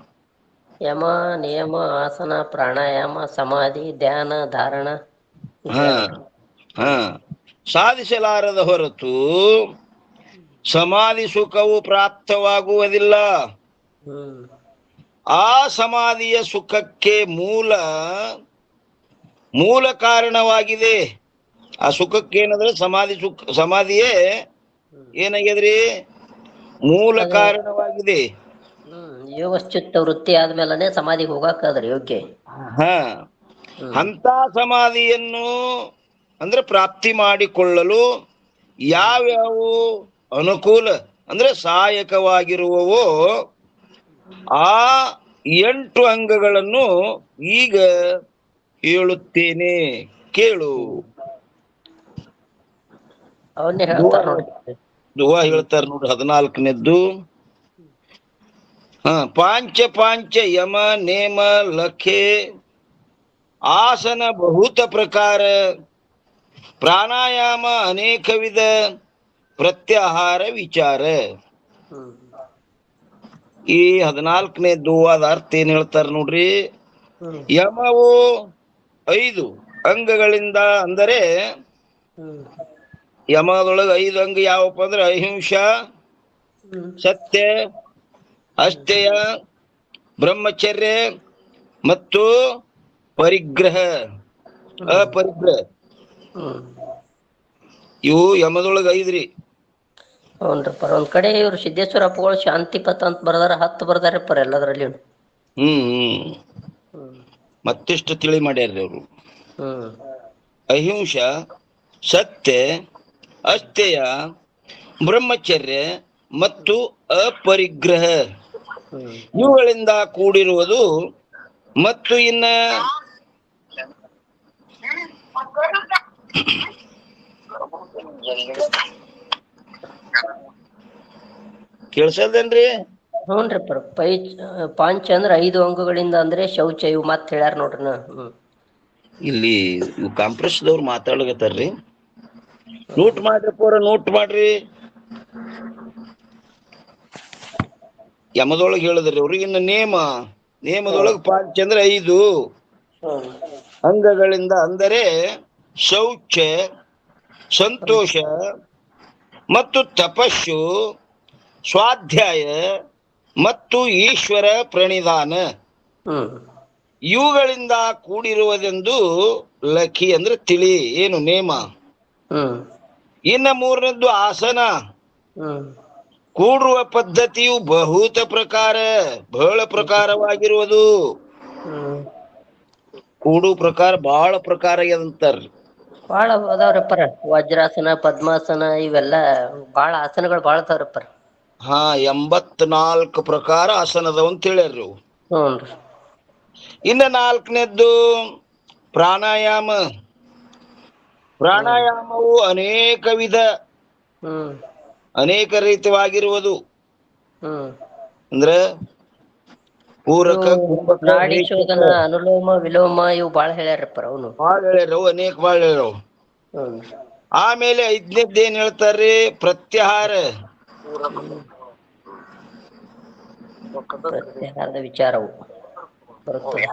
ಯಮ, ನಿಯಮ, ಆಸನ, ಪ್ರಾಣಾಯಾಮ, ಸಮಾಧಿ, ಧ್ಯಾನ, ಧಾರಣ. ಹಾ ಹಾ ಸಾಧಿಸಲಾರದ ಹೊರತು ಸಮಾಧಿ ಸುಖವು ಪ್ರಾಪ್ತವಾಗುವುದಿಲ್ಲ. ಆ ಸಮಾಧಿಯ ಸುಖಕ್ಕೆ ಮೂಲ ಕಾರಣವಾಗಿದೆ. ಆ ಸುಖಕ್ಕೆ ಏನಂದ್ರೆ ಸಮಾಧಿಯೇ ಏನಾಗ್ಯದ್ರಿ, ಮೂಲ ಕಾರಣವಾಗಿದೆ. ಯೋಗಶ್ಚಿತ್ತ ವೃತ್ತಿ ಆದ್ಮೇಲೆ ಸಮಾಧಿಗೆ ಹೋಗಕ್ಕಾದ್ರಿ ಯೋಗ್ಯ. ಹಾ, ಅಂತ ಸಮಾಧಿಯನ್ನು ಅಂದ್ರೆ ಪ್ರಾಪ್ತಿ ಮಾಡಿಕೊಳ್ಳಲು ಯಾವ್ಯಾವು ಅನುಕೂಲ ಅಂದ್ರೆ ಸಹಾಯಕವಾಗಿರುವವೋ ಆ 8 ಅಂಗಗಳನ್ನು ಈಗ ಹೇಳುತ್ತೇನೆ, ಕೇಳು. ಅವನ್ನೇ ಹೇಳ್ತಾರ ನೋಡಿ. ದುವಾ ಹೇಳ್ತಾರ ನೋಡ್ರಿ 14ನೇದ್ದು. ಪಾಂಚ ಯಮ ನೇಮ ಲಖೆ ಆಸನ ಬಹುತ ಪ್ರಕಾರ ಪ್ರಾಣಾಯಾಮ ಅನೇಕ ವಿಧ ಪ್ರತ್ಯಾಹಾರ ವಿಚಾರ. ಈ 14ನೇ ದುವಾದ ಅರ್ಥ ಏನ್ ಹೇಳ್ತಾರ ನೋಡ್ರಿ. ಯಮವು 5 ಅಂಗಗಳಿಂದ, ಅಂದರೆ ಯಮದೊಳಗೆ 5 ಅಂಗ ಯಾವಪ್ಪ ಅಂದ್ರೆ ಅಹಿಂಸ, ಸತ್ಯ, ಅಸ್ಥೇಯ, ಬ್ರಹ್ಮಚರ್ಯ ಮತ್ತು ಪರಿಗ್ರಹ, ಅಪರಿಗ್ರಹ. ಇವು ಯಮದೊಳಗೆ 5 ರೀ. ಹ್ಞೂನ್ರಪ್ಪ. ಒಂದ್ ಕಡೆ ಇವ್ರು ಸಿದ್ದೇಶ್ವರ ಅಪ್ಪಗಳು ಶಾಂತಿ ಪಥ ಅಂತ ಬರ್ದಾರ, 10 ಬರ್ದಾರಪ್ಪ ಎಲ್ಲದ್ರಲ್ಲಿ. ಮತ್ತಿಷ್ಟು ತಿಳಿ ಮಾಡ್ಯಾರ್ರಿ ಅವರು. ಅಹಿಂಸ, ಸತ್ಯ, ಅಸ್ಥೇಯ, ಬ್ರಹ್ಮಚರ್ಯ ಮತ್ತು ಅಪರಿಗ್ರಹ ಇವುಗಳಿಂದ ಕೂಡಿರುವುದು. ಮತ್ತು ಇನ್ನ ಕೇಳ್ಸಲ್ದೇನ್ರಿ? ಹ್ಞೂನ್ರಪ್ಪ. ಪಾಂಚ ಅಂದ್ರೆ 5 ಅಂಗಗಳಿಂದ ಅಂದ್ರೆ ಶೌಚ, ಇವು ಮತ್ ಹೇಳ್ಯಾರ ನೋಡ್ರಿ. ಇಲ್ಲಿ ಕಾಂಪ್ರೆಸ್ದವ್ರು ಮಾತಾಡ್ಲಕತ್ತಾರ್ರಿ, ನೋಟ್ ಮಾಡ್ರಿ ಪೂರ, ನೋಟ್ ಮಾಡ್ರಿ. ಯಮದೊಳಗೆ ಹೇಳಿದ್ರಿ ಅವ್ರಿಗಿನ್ನ ನೇಮದೊಳಗೆ ಪಾಂಚ ಅಂದ್ರೆ 5 ಅಂಗಗಳಿಂದ, ಅಂದರೆ ಶೌಚ, ಸಂತೋಷ ಮತ್ತು ತಪಸ್ಸು, ಸ್ವಾಧ್ಯಾಯ ಮತ್ತು ಈಶ್ವರ ಪ್ರಣಿಧಾನ ಹ್ಮ್ ಇವುಗಳಿಂದ ಕೂಡಿರುವುದೆಂದು ಲಖಿ ಅಂದ್ರೆ ತಿಳಿ, ಏನು ನೇಮ. ಹ್ಮ್ ಇನ್ನ ಮೂರನೇದ್ದು ಆಸನ. ಹ್ಮ್ ಕೂಡುವ ಪದ್ಧತಿಯು ಬಹುತ ಪ್ರಕಾರ, ಬಹಳ ಪ್ರಕಾರವಾಗಿರುವುದು. ಹ್ಮ್ ಕೂಡು ಪ್ರಕಾರ ಬಹಳ ಪ್ರಕಾರ ಆಗ್ಯದಂತಾರ್ರಿ. ಬಾಳ ಅದಾವ್ರಪ್ಪರ, ವಜ್ರಾಸನ, ಪದ್ಮಾಸನ ಇವೆಲ್ಲ ಬಾಳ ಆಸನಗಳು ಬಾಳ ಅದಾವ್ರಪ್ಪರ. ಹಾ, 84 ಪ್ರಕಾರ ಆಸನದವ ಅಂತ ಹೇಳ್ಯಾರ್ರಿ ಅವು. ಹ್ಞೂನ್ರಿ. ಇನ್ನ ನಾಲ್ಕನೇದ್ದು ಪ್ರಾಣಾಯಾಮ. ಹ್ಮ್ ಪ್ರಾಣಾಯಾಮವು ಅನೇಕ ವಿಧ, ಹ್ಮ್ ಅನೇಕ ರೀತಿಯಾಗಿರುವುದು. ಹ್ಮ್ ಅಂದ್ರೆ ಇವು ಪೂರಕ, ಕುಂಭಕ, ನಾಡಿ ರೇಚಕ ಶೋಧನ, ಅನುಲೋಮ ವಿಲೋಮ ಇವು ಬಾಳ ಹೇಳ್ಯಾರಪ್ಪರ ಅವನು. ಬಾಳ ಹೇಳ್ಯಾರವು, ಅನೇಕ ಬಾಳ ಹೇಳ್ಯಾವ. ಹ್ಮ್ ಆಮೇಲೆ ಐದನೇದ್ದು ಏನ್ ಹೇಳ್ತಾರ್ರಿ? ಪ್ರತ್ಯಾಹಾರ. ಹ್ಮ್ ಪ್ರತ್ಯಾಹಾರದ ವಿಚಾರವು ಬರುತ್ತದೆ.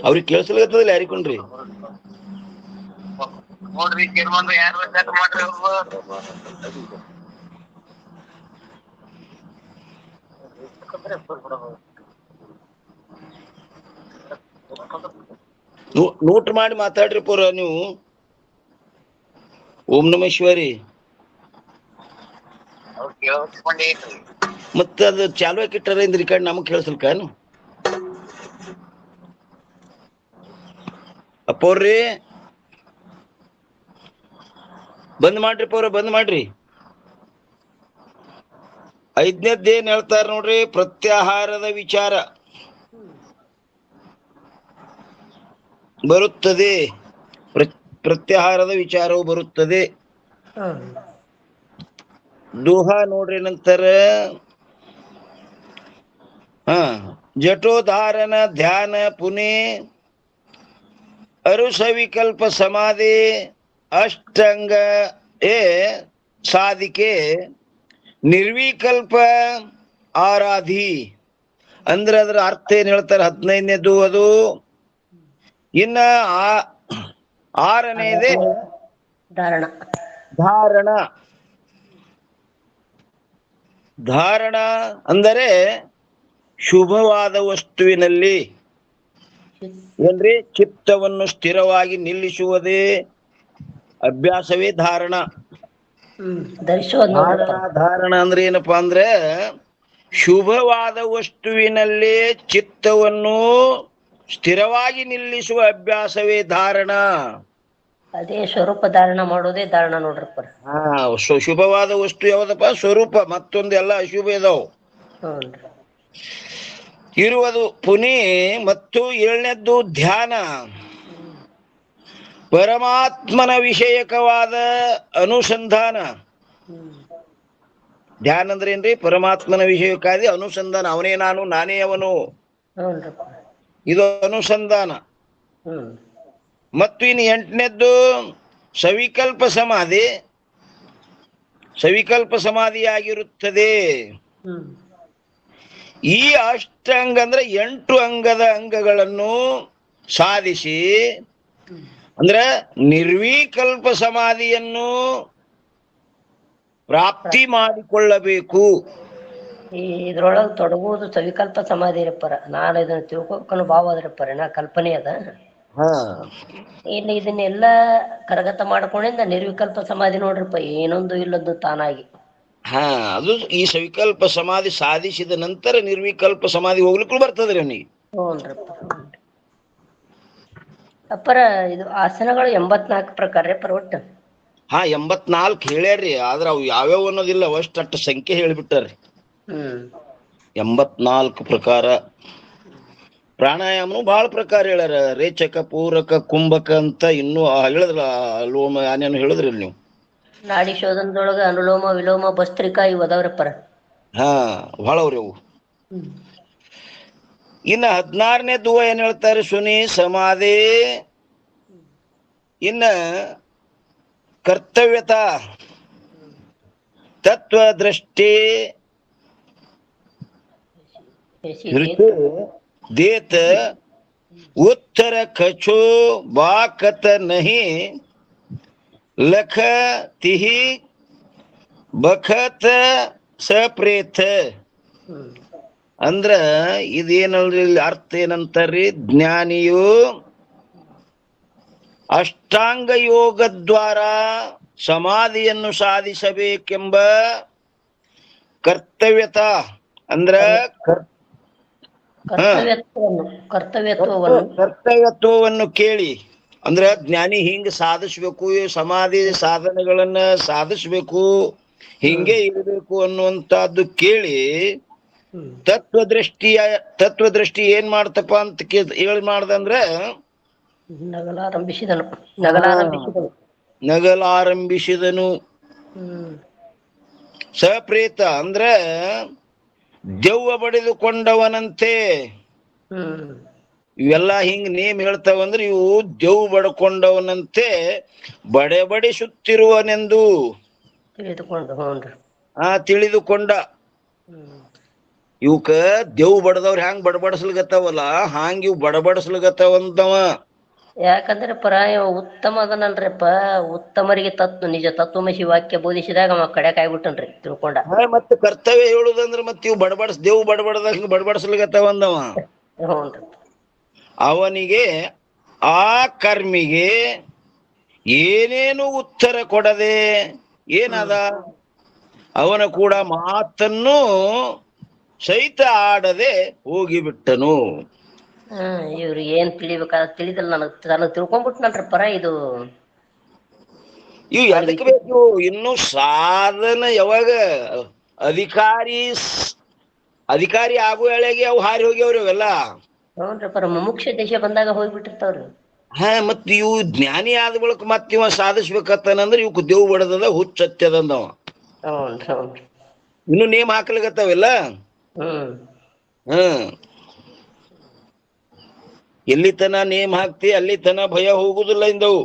ಅವ್ರಿಗೆ ಕೇಳಿಸ್ಲಿಕ್ಕತ್ತದಿಲ್ಲ ಯಾರಿಕೊಂಡ್ರಿ? ನೋಡ್ರಿ ಚೇರ್ಮನ್ ಯಾರು ಸೆಟ್ ಮಾಡ್ರಿ ನೋಟ್ ಮಾಡಿ ಮಾತಾಡ್ರಿ ಪೂರ ನೀವು. ಓಂ ನಮ ಶಿವಾರಿ. ಅವ್ರು ಕೇಳಿಸ್ಕೊಂಡೇನ್ರಿ. ಮತ್ತ ಅದು ಚಾಲು ಹಾಕಿಟ್ಟಾರ ಇಂದ್ರಿ ಕಡೆ ನಮಗ್ ಕೇಳಿಸ್ಲಿಕ್ಕಾನು? ಅಪ್ಪವ್ರಿ ಬಂದ್ ಮಾಡ್ರಿ, ಪೌರ ಬಂದ್ ಮಾಡ್ರಿ. ಐದನೇದ್ದು ಏನ್ ಹೇಳ್ತಾರ ನೋಡ್ರಿ? ಪ್ರತ್ಯಾಹಾರದ ವಿಚಾರ ಬರುತ್ತದೆ. ಪ್ರತ್ಯಾಹಾರದ ವಿಚಾರವು ಬರುತ್ತದೆ. ಹ್ಮ್ ದೋಹ ನೋಡ್ರಿ ನಂತರ. ಹ ಜಟೋಧಾರನ ಧ್ಯಾನ ಪುಣೆ ಅರುಸವಿಕಲ್ಪ ಸಮಾಧಿ ಅಷ್ಟಂಗ ಏ ಸಾಧಿಕೆ ನಿರ್ವಿಕಲ್ಪ ಆರಾಧಿ. ಅಂದ್ರೆ ಅದ್ರ ಅರ್ಥ ಏನ್ ಹೇಳ್ತಾರೆ? 15ನೇದು ಅದು. ಇನ್ನ ಆರನೇದೇ ಧಾರಣ. ಧಾರಣ. ಧಾರಣ ಅಂದರೆ ಶುಭವಾದ ವಸ್ತುವಿನಲ್ಲಿ ಏನ್ರಿ ಚಿತ್ತವನ್ನು ಸ್ಥಿರವಾಗಿ ನಿಲ್ಲಿಸುವುದೇ ಅಭ್ಯಾಸವೇ ಧಾರಣ. ಧರಿಸೋದ್ ನೋಡ್ರಪ್ಪ. ಧಾರಣ ಅಂದ್ರೆ ಏನಪ್ಪಾ ಅಂದ್ರೆ ಶುಭವಾದ ವಸ್ತುವಿನಲ್ಲಿ ಚಿತ್ತವನ್ನು ಸ್ಥಿರವಾಗಿ ನಿಲ್ಲಿಸುವ ಅಭ್ಯಾಸವೇ ಧಾರಣ. ಅದೇ ಸ್ವರೂಪ ಧಾರಣ ಮಾಡೋದೇ ಧಾರಣ ನೋಡ್ರಪ್ಪ. ಹಾ, ಶುಭವಾದ ವಸ್ತು ಯಾವ್ದಪ್ಪ? ಸ್ವರೂಪ. ಮತ್ತೊಂದು ಎಲ್ಲ ಅಶುಭ ಇದಾವ. ಹ್ಞೂನ್ರಿ. ಇರುವುದು ಪುನಿ. ಮತ್ತು ಏಳನೇದ್ದು ಧ್ಯಾನ. ಹ್ಮ್ ಪರಮಾತ್ಮನ ವಿಷಯಕವಾದ ಅನುಸಂಧಾನ. ಹ್ಮ್ ಧ್ಯಾನ ಅಂದ್ರೆ ಏನ್ರಿ? ಪರಮಾತ್ಮನ ವಿಷಯಕ್ಕಾಗಿ ಅನುಸಂಧಾನ. ಅವನೇ ನಾನು, ನಾನೇ ಅವನು, ಹ್ಞೂನ್ರಪ್ಪ. ಇದು ಅನುಸಂಧಾನ. ಹ್ಮ್ ಮತ್ತು ಇನ್ನು ಎಂಟನೇದ್ದು ಸವಿಕಲ್ಪ ಸಮಾಧಿ. ಸವಿಕಲ್ಪ ಸಮಾಧಿಯಾಗಿರುತ್ತದೆ. ಹ್ಮ್ ಈ ಅಷ್ಟಾಂಗ ಅಂದ್ರೆ 8 ಅಂಗದ ಅಂಗಗಳನ್ನು ಸಾಧಿಸಿ, ಅಂದ್ರೆ ನಿರ್ವಿಕಲ್ಪ ಸಮಾಧಿಯನ್ನು ಪ್ರಾಪ್ತಿ ಮಾಡಿಕೊಳ್ಳಬೇಕು. ಈ ಇದ್ರೊಳಗೆ ತೊಡಗುವುದು ಸವಿಕಲ್ಪ ಸಮಾಧಿ ಇರಪ್ಪರ. ನಾನು ಇದನ್ನ ತಿಳ್ಕೊಕನು ಭಾವ ಅದ್ರಪ್ಪರ, ನಾ ಕಲ್ಪನೆ ಅದ. ಹಾ, ಇನ್ನು ಇದನ್ನೆಲ್ಲ ಕರಗತ ಮಾಡ್ಕೊಂಡಿಂದ ನಿರ್ವಿಕಲ್ಪ ಸಮಾಧಿ ನೋಡ್ರಪ್ಪ, ಏನೊಂದು ಇಲ್ಲದ್ದು ತಾನಾಗಿ. ಹಾ, ಅದು ಈ ಸವಿಕಲ್ಪ ಸಮಾಧಿ ಸಾಧಿಸಿದ ನಂತರ ನಿರ್ವಿಕಲ್ಪ ಸಮಾಧಿ ಹೋಗ್ಲಿಕ್ಕೂ ಬರ್ತದ್ರಿ ಅವನಿಗೆ. ಹ್ಞೂನ್ರಪ್ಪ. ಅಪ್ಪರ ಇದು ಆಸನಗಳು 84 ಪ್ರಕಾರ ಅಪ್ಪರ ಒಟ್ಟು. ಹಾ, 84 ಹೇಳ್ಯಾರ್ರಿ. ಆದ್ರ ಅವು ಯಾವ್ಯಾವ ಅನ್ನೋದಿಲ್ಲ, ಅಷ್ಟು ಸಂಖ್ಯೆ ಹೇಳಿಬಿಟ್ಟಾರ್ರಿ. ಹ್ಮ್ 84 ಪ್ರಕಾರ. ಪ್ರಾಣಾಯಾಮನು ಬಹಳ ಪ್ರಕಾರ ಹೇಳ್ಯಾರ. ರೇಚಕ, ಪೂರಕ, ಕುಂಭಕ ಅಂತ ಇನ್ನೂ ಹೇಳಿದ್ರ. ಲೋಮ ಆನೇನು ಹೇಳಿದ್ರಿ ನೀವು? ನಾಡಿ ಶೋಧನದೊಳಗ ಅನುಲೋಮ ವಿಲೋಮ ಭಸ್ತ್ರಿಕಾ ಇವು ಅದಾವ್ರಪ್ಪರ. ಹಾ, ಬಹಳ ಅವ್ರಿ ಅವು. ಹ್ಮ್ ಇನ್ನ 16ನೇದು ಏನ್ ಹೇಳ್ತಾರೆ? ಸುನಿ ಸಮಾಧಿ. ಇನ್ನ ಕರ್ತವ್ಯತ, ತತ್ವದೃಷ್ಟಿ, ದೇತ, उत्तर कछो बाकत नहीं लख तिही बखत ಸಪ್ರೇತ. ಅಂದ್ರ ಇದೇನಲ್ರಿ, ಇಲ್ಲಿ ಅರ್ಥ ಏನಂತಾರ್ರಿ? ಜ್ಞಾನಿಯು ಅಷ್ಟಾಂಗ ಯೋಗದ್ವಾರ ಸಮಾಧಿಯನ್ನು ಸಾಧಿಸಬೇಕೆಂಬ ಕರ್ತವ್ಯತ ಅಂದ್ರ ಕರ್ತವ್ಯತ್ವವನ್ನು ಕೇಳಿ, ಅಂದ್ರ ಜ್ಞಾನಿ ಹಿಂಗ ಸಾಧಿಸ್ಬೇಕು, ಸಮಾಧಿ ಸಾಧನೆಗಳನ್ನ ಸಾಧಿಸ್ಬೇಕು, ಹಿಂಗೆ ಇರಬೇಕು ಅನ್ನುವಂತಹದ್ದು ಕೇಳಿ ತತ್ವದೃಷ್ಟಿ ಏನ್ ಮಾಡ್ತಪ್ಪ ಅಂತ ಹೇಳಿ ಮಾಡ್ದಂದ್ರ ನಗಲಾರಂಭಿಸಿದನು. ಸಪ್ರೇತ ಅಂದ್ರ ದೆವ್ವ ಬಡಿದುಕೊಂಡವನಂತೆ. ಇವೆಲ್ಲ ಹಿಂಗ್ ನೇಮ್ ಹೇಳ್ತಾವಂದ್ರೆ ಇವು ದೆವ್ವ ಬಡ್ಕೊಂಡವನಂತೆ ಬಡಿಸುತ್ತಿರುವನೆಂದು ತಿಳಿದುಕೊಂಡ. ಇವಕ್ಕ ದೇವ್ ಬಡದವ್ರ ಹೆಂಗ್ ಬಡಬಡಿಸ್ಲಿಗತ್ತಾವಲ್ಲ ಹಾಂಗ ಇವ್ ಬಡಬಡಿಸ್ಲಿಗತ್ತಾವಂತವ. ಯಾಕಂದ್ರೆ ಪರಾಯ ಉತ್ತಮ ಅದನಲ್ರಿಪ್ಪ, ಉತ್ತಮರಿಗೆ ನಿಜ ತತ್ವಮಸಿ ವಾಕ್ಯ ಬೋಧಿಸಿದಾಗ ಅವ ಕಡೆ ಕಾಯ್ಬಿಟ್ಟನ್ರಿ ತಿಳ್ಕೊಂಡ. ಮತ್ತೆ ಕರ್ತವ್ಯ ಹೇಳುದಂದ್ರ ಮತ್ತೆ ಇವ್ ದೇವ್ ಬಡಬಡದಂಗ ಬಡಬಡಿಸ್ಲಿಗತ್ತಾವಂದವ. ಅವನಿಗೆ ಆ ಕರ್ಮಿಗೆ ಏನೇನು ಉತ್ತರ ಕೊಡದೆ ಏನದ ಅವನ ಕೂಡ ಮಾತನ್ನು ಸಹಿತ ಆಡದೆ ಹೋಗಿಬಿಟ್ಟನು. ಇವ್ರು ಏನ್ ತಿಳಿಬೇಕಾದ ತಿಳಿದಲ್ಲ, ನನಗ್ ತಿಳ್ಕೊಂಡ್ಬಿಟ್ನಲ್ರಿ ಪರ. ಇದು ಇವು ಎದಕ್ ಬೇಕು? ಇನ್ನು ಸಾಧನ ಯಾವಾಗ ಅಧಿಕಾರಿ ಆಗೋ ವೇಳೆಗೆ ಅವು ಹಾರಿ ಹೋಗ್ಯವ್ರಿ ಅವೆಲ್ಲ. ಹ್ಞೂನ್ರಿ ಪರ, ಮುಮುಕ್ಷ ದೇಶ ಬಂದಾಗ ಹೋಗ್ಬಿಟ್ಟಿರ್ತಾವ್ರಿ. ಮತ್ ಇವು ಜ್ಞಾನಿ ಆದ ಬಳಿಕ ಮತ್ ಇವ ಸಾಧಿಸ್ಬೇಕತ್ತನಂದ್ರ ಇವಕ್ ದೇವ್ ಬಡದದ ಹುಚ್ಚತ್ಯದಂದವ. ಇನ್ನು ನೇಮ್ ಹಾಕ್ಲಿಗತ್ತಾವೆಲ್ಲ. ಎಲ್ಲಿ ತನ ನೇಮ್ ಹಾಕ್ತಿ ಅಲ್ಲಿ ತನ ಭಯ ಹೋಗುದಿಲ್ಲ ಇಂದವು.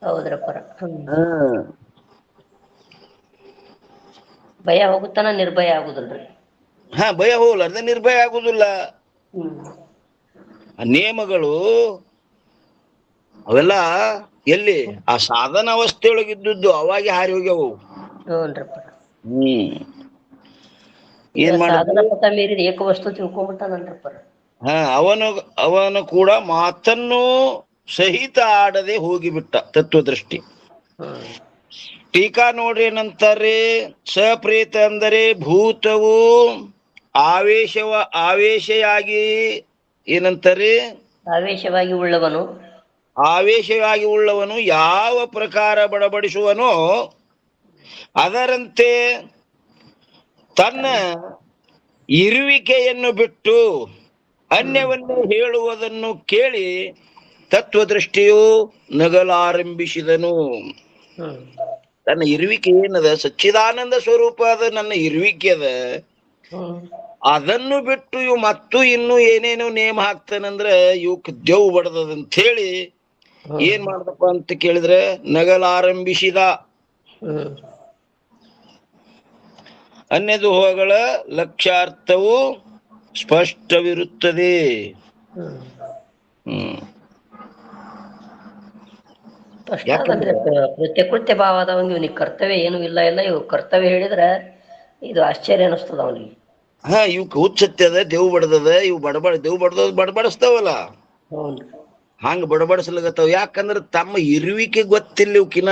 ಹೌದ್ರಪ್ಪರ, ಭಯ ಹೋಗುತ್ತಾನ ನಿರ್ಭಯ ಆಗುದಿಲ್ರಿ. ಭಯ ಹೋಗ್ಲಾರ್ದ ನಿರ್ಭಯ ಆಗುದಿಲ್ಲ. ನೇಮಗಳು ಅವೆಲ್ಲ ಎಲ್ಲಿ ಆ ಸಾಧನ ಅವಸ್ಥೆಯೊಳಗಿದ್ದು ಅವಾಗಿ ಹಾರಿ ಹೋಗ್ಯವು. ಏನ್ ಮಾಡ ಮೀರಿದ ಏಕವಸ್ತು ತಿಳ್ಕೊಂಡ್ಬಿಟ್ಟಾನಲ್ರಪ್ಪರ. ಅವನು ಕೂಡ ಮಾತನ್ನು ಸಹಿತ ಆಡದೆ ಹೋಗಿಬಿಟ್ಟ. ತತ್ವದೃಷ್ಟಿ. ಟೀಕಾ ನೋಡ್ರಿ ಏನಂತಾರ್ರಿ? ಸಪ್ರೇತ ಅಂದರೆ ಭೂತವು ಆವೇಶಯಾಗಿ ಏನಂತಾರ್ರಿ? ಆವೇಶವಾಗಿ ಉಳ್ಳವನು ಯಾವ ಪ್ರಕಾರ ಬಡಬಡಿಸುವನೋ ಅದರಂತೆ ತನ್ನ ಇರುವಿಕೆಯನ್ನು ಬಿಟ್ಟು ಅನ್ಯವನ್ನು ಹೇಳುವುದನ್ನು ಕೇಳಿ ತತ್ವದೃಷ್ಟಿಯು ನಗಲಾರಂಭಿಸಿದನು. ತನ್ನ ಇರುವಿಕೆ ಏನದ? ಸಚ್ಚಿದಾನಂದ ಸ್ವರೂಪ ಅದ, ನನ್ನ ಇರುವಿಕೆ ಅದ. ಅದನ್ನು ಬಿಟ್ಟು ಇವು ಮತ್ತು ಇನ್ನು ಏನೇನು ನೇಮ ಹಾಕ್ತಾನಂದ್ರ ಇವಕ್ ದೇವ್ ಬಡದಂತ ಹೇಳಿ ಏನ್ ಮಾಡ್ದಪ್ಪ ಅಂತ ಕೇಳಿದ್ರೆ ನಗಲಾರಂಭಿಸಿದ. ಅನ್ಯದುಹಗಳ ಲಕ್ಷ್ಯಾರ್ಥವು ಸ್ಪಷ್ಟವಿರುತ್ತದೆ. ಕೃತ್ಯ ಭಾವ ಆದವಂಗ ಇವನಿಗೆ ಕರ್ತವ್ಯ ಏನು ಇಲ್ಲ. ಇವ್ ಕರ್ತವ್ಯ ಹೇಳಿದ್ರ ಇದು ಆಶ್ಚರ್ಯ ಅನಿಸ್ತದ ಅವನಿಗೆ. ಇವಕ್ ಹುಚ್ಚತ್ಯದ, ದೇವ್ ಬಡದದ, ಇವ್ ದೇವ್ ಬಡಬಡಿಸ್ತಾವಲ್ಲ ಹಂಗ ಬಡಬಡಿಸ್ಲಾಗತ್ತಾವ. ಯಾಕಂದ್ರ ತಮ್ಮ ಇರುವಿಕೆ ಗೊತ್ತಿಲ್ಲ ಇವಕಿನ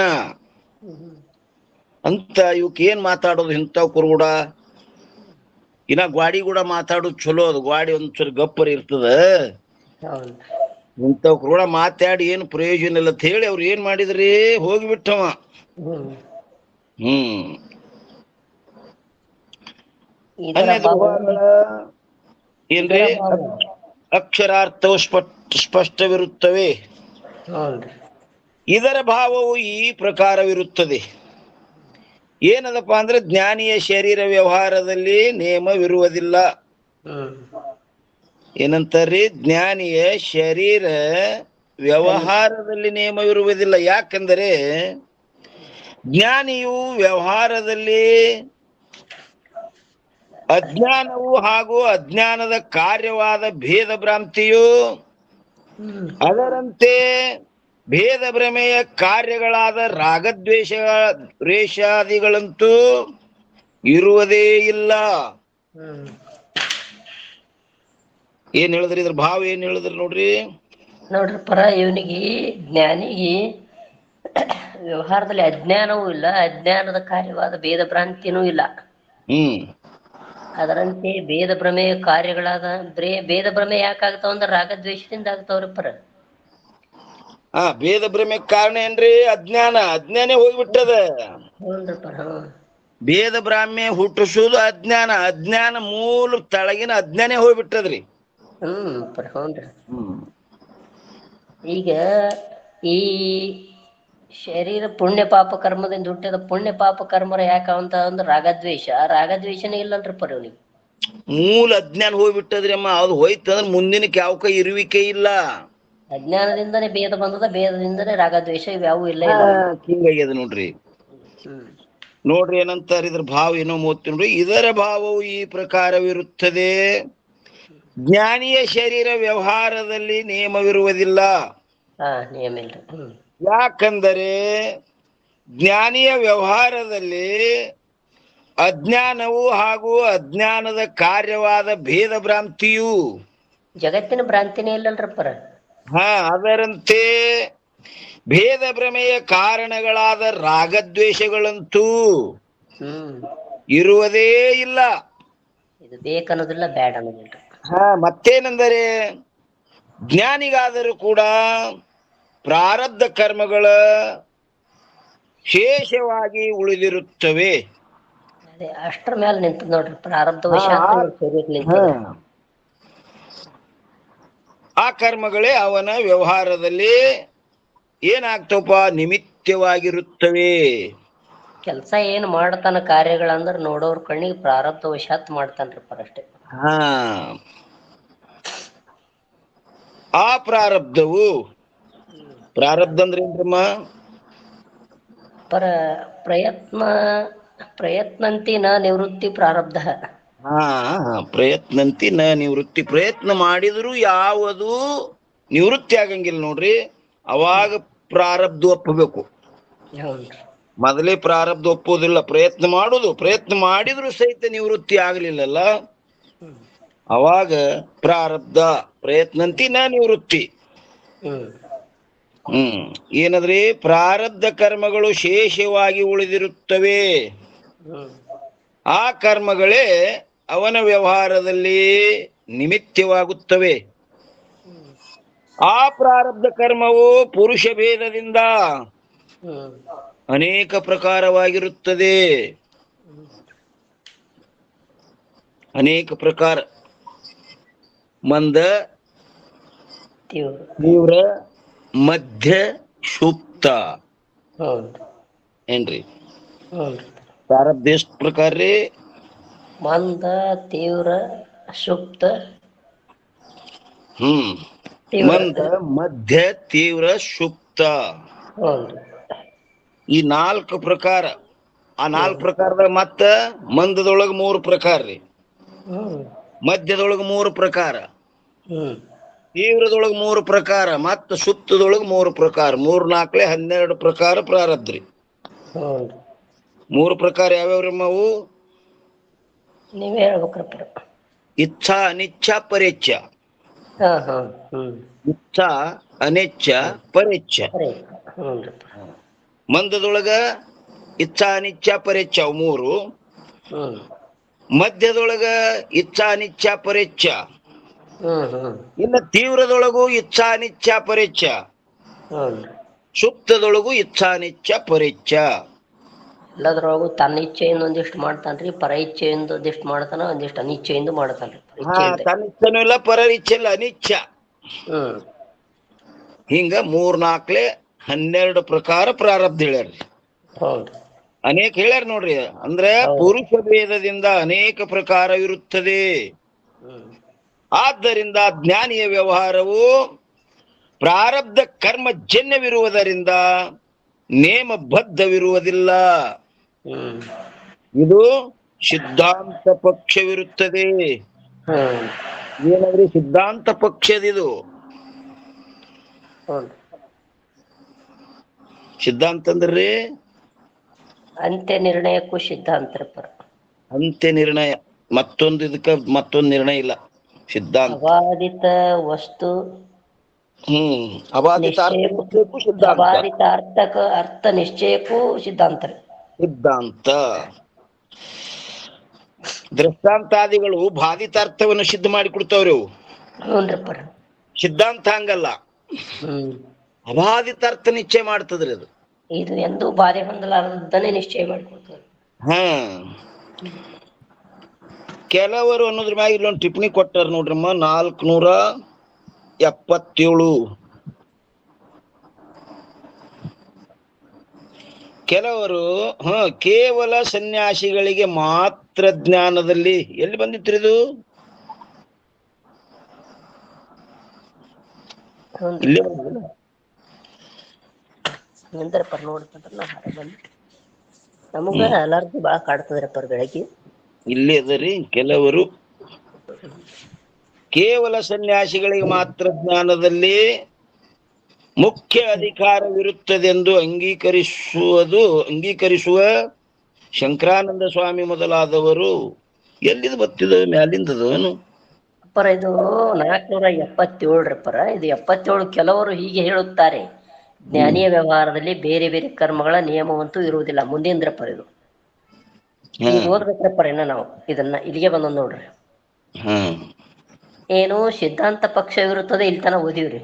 ಅಂತ. ಇವಕ್ ಏನ್ ಮಾತಾಡೋದು ಇಂಥವ್ ಕುರುಗೂಡ. ಇನ್ನ ಗ್ವಾಡಿ ಕೂಡ ಮಾತಾಡೋದು ಚಲೋ, ಅದು ಗ್ವಾಡಿ ಒಂದ್ಸಲ ಗಪ್ಪರ್ ಇರ್ತದ. ಇಂಥವ್ ಕೂಡ ಮಾತಾಡಿ ಏನು ಪ್ರಯೋಜನ ಇಲ್ಲ ಅಂತ ಹೇಳಿ ಅವ್ರು ಏನ್ ಮಾಡಿದ್ರಿ? ಹೋಗಿಬಿಟ್ಟವ. ಏನ್ರಿ? ಅಕ್ಷರಾರ್ಥವು ಸ್ಪಷ್ಟವಿರುತ್ತವೆ. ಇದರ ಭಾವವು ಈ ಪ್ರಕಾರವಿರುತ್ತದೆ. ಏನದಪ್ಪ ಅಂದ್ರೆ ಜ್ಞಾನಿಯ ಶರೀರ ವ್ಯವಹಾರದಲ್ಲಿ ನೇಮವಿರುವುದಿಲ್ಲ. ಏನಂತಾರ್ರಿ? ಜ್ಞಾನಿಯ ಶರೀರ ವ್ಯವಹಾರದಲ್ಲಿ ನೇಮವಿರುವುದಿಲ್ಲ. ಯಾಕಂದರೆ ಜ್ಞಾನಿಯು ವ್ಯವಹಾರದಲ್ಲಿ ಅಜ್ಞಾನವು ಹಾಗೂ ಅಜ್ಞಾನದ ಕಾರ್ಯವಾದ ಭೇದ ಭ್ರಾಂತಿಯು ಹ್ಮ್ ಅದರಂತೆ ಭೇದ ಭ್ರಮೆಯ ಕಾರ್ಯಗಳಾದ ರಾಗದ್ವೇಷ ರೇಷಾದಿಗಳಂತೂ ಇರುವುದೇ ಇಲ್ಲ. ಹ್ಮ್ ಏನ್ ಹೇಳಿದ್ರಿ, ಇದ್ರ ಭಾವ ಏನ್ ಹೇಳಿದ್ರಿ ನೋಡ್ರಿ. ನೋಡ್ರಿ ಪರ ಇವನಿಗೆ ಜ್ಞಾನಿಗೆ ವ್ಯವಹಾರದಲ್ಲಿ ಅಜ್ಞಾನವೂ ಇಲ್ಲ, ಅಜ್ಞಾನದ ಕಾರ್ಯವಾದ ಭೇದ ಭ್ರಾಂತಿನೂ ಇಲ್ಲ. ಹ್ಮ್ ಅದರಂತೆ ಭೇದ ಭ್ರಮೆಯ ಕಾರ್ಯಗಳಾದ ಭೇದ ಭ್ರಮೆ ಯಾಕಾಗ್ತಾವ ಅಂದ್ರೆ ರಾಗದ್ವೇಷದಿಂದ ಆಗ್ತಾವ್ರಿ ಪರ. ಭೇದ ಭ್ರಮೆ ಕಾರಣ ಏನ್ರಿ? ಅಜ್ಞಾನೇ ಹೋಗ್ಬಿಟ್ಟದ. ಹ್ಞೂನ್ರಿ ಪರ. ಭೇದ ಭ್ರಾಮ್ಯ ಹುಟ್ಟಿಸುವುದು ಅಜ್ಞಾನ ಮೂಲ ತಳಗಿನ ಅಜ್ಞಾನೇ ಹೋಗ್ಬಿಟ್ಟದ್ರಿ. ಪರ ಹ್ಞೂನ್ರಿ. ಹ್ಮ್ ಈಗ ಈ ಶರೀರ ಪುಣ್ಯ ಪಾಪ ಕರ್ಮದಿಂದ ಹುಟ್ಟಿದ ಪುಣ್ಯ ಪಾಪ ಕರ್ಮರ ಯಾಕಂತ ಅಂದ್ರೆ ರಾಗದ್ವೇಷನೇ ಇಲ್ಲಲ್ರಿ ಪರ ಇವನಿಗೆ. ಮೂಲ ಅಜ್ಞಾನ ಹೋಗ್ಬಿಟ್ಟದ್ರಿ ಅಮ್ಮ. ಅದು ಹೋಯ್ತಂದ್ರ ಮುಂದಿನಕ್ಕೆ ಯಾವಕ ಇರುವಿಕೆ ಇಲ್ಲ. ಅಜ್ಞಾನದಿಂದನೇ ಭೇದ ಬಂದದ, ಭೇದದಿಂದನೇ ರಾಗದ್ವೇಷ, ಇವ್ಯಾವೂ ಇಲ್ಲ ಇಲ್ಲ. ಹಿಂಗಾಗ್ಯದ ನೋಡ್ರಿ. ಹ್ಮ್ ನೋಡ್ರಿ ಏನಂತಾರ ಇದ್ರ ಭಾವ ಏನೋ ನೋಡ್ರಿ. ಇದರ ಭಾವವು ಈ ಪ್ರಕಾರವಿರುತ್ತದೆ. ಜ್ಞಾನಿಯ ಶರೀರ ವ್ಯವಹಾರದಲ್ಲಿ ನಿಯಮವಿರುವುದಿಲ್ಲ. ನಿಯಮ ಇಲ್ರಿ. ಯಾಕಂದರೆ ಜ್ಞಾನಿಯ ವ್ಯವಹಾರದಲ್ಲಿ ಅಜ್ಞಾನವು ಹಾಗೂ ಅಜ್ಞಾನದ ಕಾರ್ಯವಾದ ಭೇದ ಭ್ರಾಂತಿಯು ಜಗತ್ತಿನ ಭ್ರಾಂತಿನೇ ಇಲ್ಲಲ್ರಿ ಪರ. ಅದರಂತೆ ಭೇದ ಭ್ರಮೆಯ ಕಾರಣಗಳಾದ ರಾಗದ್ವೇಷಗಳಂತೂ ಇರುವುದೇ ಇಲ್ಲ. ಇದು ಬೇಕನ್ನೋದಿಲ್ಲ, ಬ್ಯಾಡ ಅನ್ನೋದಿಲ್ರಿ. ಮತ್ತೇನೆಂದರೆ ಜ್ಞಾನಿಗಾದರೂ ಕೂಡ ಪ್ರಾರಬ್ಧ ಕರ್ಮಗಳ ಶೇಷವಾಗಿ ಉಳಿದಿರುತ್ತವೆ. ಅದೇ ಅಷ್ಟರ ಮೇಲೆ ನಿಂತ ನೋಡ್ರಿ, ಪ್ರಾರಬ್ಧ ವಶ ಆ ಕರ್ಮಗಳೇ ಅವನ ವ್ಯವಹಾರದಲ್ಲಿ ಏನಾಗ್ತವಪ್ಪ? ನಿಮಿತ್ತವಾಗಿರುತ್ತವೆ. ಕೆಲಸ ಏನ್ ಮಾಡ್ತಾನ ಕಾರ್ಯಗಳಂದ್ರ ನೋಡೋರ್ ಕಣ್ಣಿಗೆ ಪ್ರಾರಬ್ಧ ವಶಾತ್ ಮಾಡ್ತಾನ್ರಿ ಪರ ಅಷ್ಟೇ. ಆ ಪ್ರಾರಬ್ಧವು ಅಂದ್ರೆ ಏನ್ರಮ್ಮ? ಪರ ಪ್ರಯತ್ನಂತಿ ನ ನಿವೃತ್ತಿ ಪ್ರಾರಬ್ಧ. ಪ್ರಯತ್ನಂತಿ ನ ನಿವೃತ್ತಿ. ಪ್ರಯತ್ನ ಮಾಡಿದ್ರು ಯಾವುದು ನಿವೃತ್ತಿ ಆಗಂಗಿಲ್ಲ ನೋಡ್ರಿ. ಅವಾಗ ಪ್ರಾರಬ್ಧ ಒಪ್ಪಬೇಕು. ಮೊದಲೇ ಪ್ರಾರಬ್ಧ ಒಪ್ಪುವುದಿಲ್ಲ. ಪ್ರಯತ್ನ ಮಾಡಿದ್ರು ಸಹಿತ ನಿವೃತ್ತಿ ಆಗ್ಲಿಲ್ಲಲ್ಲ, ಅವಾಗ ಪ್ರಾರಬ್ಧ. ಪ್ರಯತ್ನಂತಿ ನ ನಿವೃತ್ತಿ. ಏನಂದ್ರಿ? ಪ್ರಾರಬ್ಧ ಕರ್ಮಗಳು ಶೇಷವಾಗಿ ಉಳಿದಿರುತ್ತವೆ. ಆ ಕರ್ಮಗಳೇ ಅವನ ವ್ಯವಹಾರದಲ್ಲಿ ನಿಮಿತ್ತವಾಗುತ್ತವೆ. ಆ ಪ್ರಾರಬ್ಧ ಕರ್ಮವು ಪುರುಷ ಭೇದದಿಂದ ಅನೇಕ ಪ್ರಕಾರವಾಗಿರುತ್ತದೆ. ಅನೇಕ ಪ್ರಕಾರ: ಮಂದ, ತೀವ್ರ, ಮಧ್ಯ, ಸುಪ್ತ. ಏನ್ರಿ ಪ್ರಾರಬ್ಧ ಎಷ್ಟು ಪ್ರಕಾರ ರೀ? ಮಂದ, ತೀವ್ರ, ಸುಪ್ತ. ಮಂದ, ಮಧ್ಯ, ತೀವ್ರ, ಸುಪ್ತ. ಈ 4 ಪ್ರಕಾರ. ಆ 4 ಪ್ರಕಾರದಾಗ ಮತ್ತ ಮಂದದೊಳಗ 3 ಪ್ರಕಾರ ರೀ, ಮಧ್ಯದೊಳಗ 3 ಪ್ರಕಾರ, ತೀವ್ರದೊಳಗ 3 ಪ್ರಕಾರ, ಮತ್ತ ಸುಪ್ತದೊಳಗ 3 ಪ್ರಕಾರ. 3 4 12 ಪ್ರಕಾರ ಪ್ರಾರಬ್ಧ ರೀ. 3 ಪ್ರಕಾರ ಯಾವ್ಯಾವ್ರಮ್ಮ ಅವು? ನೀವೇ ಹೇಳ್ಬೇಕ್ರಪ್ಪ. ಇಚ್ಛಾ, ಅನಿಚ್ಛಾ, ಪರೇಚ್ಛ. ಇಚ್ಛಾ, ಅನಿಚ್ಛ, ಪರೇಚ್ಛ. ಮಂದದೊಳಗ ಇಚ್ಛಾ, ಅನಿಚ್ಛ, ಪರೇಚ್ಛ 3. ಮಧ್ಯದೊಳಗ ಇಚ್ಛಾ, ಅನಿಚ್ಛ, ಪರೇಚ್ಛ. ಇನ್ನು ತೀವ್ರದೊಳಗೂ ಇಚ್ಛಾ, ಅನಿಚ್ಛ, ಪರೇಚ್ಛ. ಸುಪ್ತದೊಳಗೂ ಇಚ್ಛಾ, ಅನಿಚ್ಛ, ಪರೇಚ್ಛ. ಎಲ್ಲದ್ರೊಳಗು ತನ್ನ ಇಚ್ಛೆಯಿಂದ ಒಂದಿಷ್ಟು ಮಾಡ್ತಾನ್ರಿ, ಪರ ಇಚ್ಛೆಯಿಂದ ಒಂದಿಷ್ಟು ಮಾಡ್ತಾನ, ಒಂದಿಷ್ಟು ಅನಿಚ್ಛೆಯಿಂದ ಮಾಡ್ತಾನ್ರಿ. ತನ್ನ ಇಚ್ಛೆನೂ ಇಲ್ಲ, ಪರರ ಇಚ್ಛೆ ಇಲ್ಲ, ಅನಿಚ್ಛ. ಹಿಂಗ 3 4 12 ಪ್ರಕಾರ ಪ್ರಾರಬ್ಧ ಹೇಳ್ಯಾರ್ರಿ. ಅನೇಕ ಹೇಳ್ಯಾರ ನೋಡ್ರಿ. ಅಂದ್ರೆ ಪುರುಷ ಭೇದದಿಂದ ಅನೇಕ ಪ್ರಕಾರವಿರುತ್ತದೆ. ಆದ್ದರಿಂದ ಜ್ಞಾನಿಯ ವ್ಯವಹಾರವು ಪ್ರಾರಬ್ಧ ಕರ್ಮ ಜನ್ಯವಿರುವುದರಿಂದ ನೇಮಬದ್ಧವಿರುವುದಿಲ್ಲ. ಇದು ಸಿದ್ಧಾಂತ ಪಕ್ಷವಿರುತ್ತದೆ. ಏನಾದ್ರಿ ಸಿದ್ಧಾಂತ ಪಕ್ಷದಿದು. ಹ್ಞೂ. ಸಿದ್ಧಾಂತ ಅಂದ್ರಿ ಅಂತ್ಯ ನಿರ್ಣಯಕ್ಕೂ ಸಿದ್ಧಾಂತರ ಪರ. ಅಂತ್ಯ ನಿರ್ಣಯ, ಮತ್ತೊಂದು ಇದಕ್ಕ ಮತ್ತೊಂದು ನಿರ್ಣಯ ಇಲ್ಲ, ಸಿದ್ಧಾಂತ. ಅಬಾಧಿತ ವಸ್ತು ಅಬಾಧಿತ ನಿಶ್ಚಯ, ಅರ್ಥಕ್ಕೂ ಸಿದ್ಧಾಂತ. ಅಬಾಧಿತ ಅರ್ಥ ನಿಶ್ಚಯಕ್ಕೂ ಸಿದ್ಧಾಂತ ರೀ. ಸಿದ್ಧಾಂತ. ದೃಷ್ಟಾಂತಾದಿಗಳು ಬಾಧಿತ ಅರ್ಥವನ್ನು ಸಿದ್ಧ ಮಾಡಿ ಕೊಡ್ತಾವ್ರಿ ಅವು. ಹ್ಞೂನ್ರಿಪ್ಪರ. ಸಿದ್ಧಾಂತ ಹಂಗಲ್ಲ, ಅಬಾಧಿತ ಅರ್ಥ ನಿಶ್ಚಯ ಮಾಡ್ತದ್ರಿ ಅದು. ಇದು ಎಂದೂ ಬಾಧೆ ಹೊಂದಲಾರದನ್ನೇ ನಿಶ್ಚಯ ಮಾಡಿಕೊಡ್ತಾರೆ. ಕೆಲವರು ಅನ್ನೋದ್ರ ಮ್ಯಾಗ ಇಲ್ಲೊಂದು ಟಿಪ್ಪಣಿ ಕೊಟ್ಟಾರ ನೋಡ್ರಮ್ಮ, 477. ಕೆಲವರು ಕೇವಲ ಸನ್ಯಾಸಿಗಳಿಗೆ ಮಾತ್ರ ಜ್ಞಾನದಲ್ಲಿ, ಎಲ್ಲಿ ಬಂದಿತ್ರಿ ಇದು? ಇಲ್ಲೇ ನಮಗ ಅಲರ್ಜಿ ಬಾಳ ಕಾಡ್ತದ್ರಪ್ಪ ಬೆಳಗ್ಗೆ. ಇಲ್ಲೇ ಅದರಿ. ಕೆಲವರು ಕೇವಲ ಸನ್ಯಾಸಿಗಳಿಗೆ ಮಾತ್ರ ಜ್ಞಾನದಲ್ಲಿ ಮುಖ್ಯ ಅಧಿಕಾರವಿರುತ್ತದೆಂದು ಅಂಗೀಕರಿಸುವ ಶಂಕರಾನಂದ ಸ್ವಾಮಿ ಮೊದಲಾದವರು. ಎಲ್ಲಿದು ಬತ್ತಿದ ಮ್ಯಾಲಿಂದದವನು ಅಪ್ಪರ? ಇದು 477 ಪರ. ಇದು 77. ಕೆಲವರು ಹೀಗೆ ಹೇಳುತ್ತಾರೆ, ಜ್ಞಾನಿಯ ವ್ಯವಹಾರದಲ್ಲಿ ಬೇರೆ ಬೇರೆ ಕರ್ಮಗಳ ನಿಯಮವಂತೂ ಇರುವುದಿಲ್ಲ. ಮುಂದೇಂದ್ರಪ್ಪರ ಇದು ಈಗ ಓದ್ಬೇಕ್ರಪ್ಪರ. ಇನ್ನ ನಾವು ಇದನ್ನ ಇಲ್ಲಿಗೆ ಬಂದೊಂದು ನೋಡ್ರಿ. ಏನು ಸಿದ್ಧಾಂತ ಪಕ್ಷವಿರುತ್ತದೆ, ಇಲ್ಲಿ ತನ ಓದಿವ್ರಿ.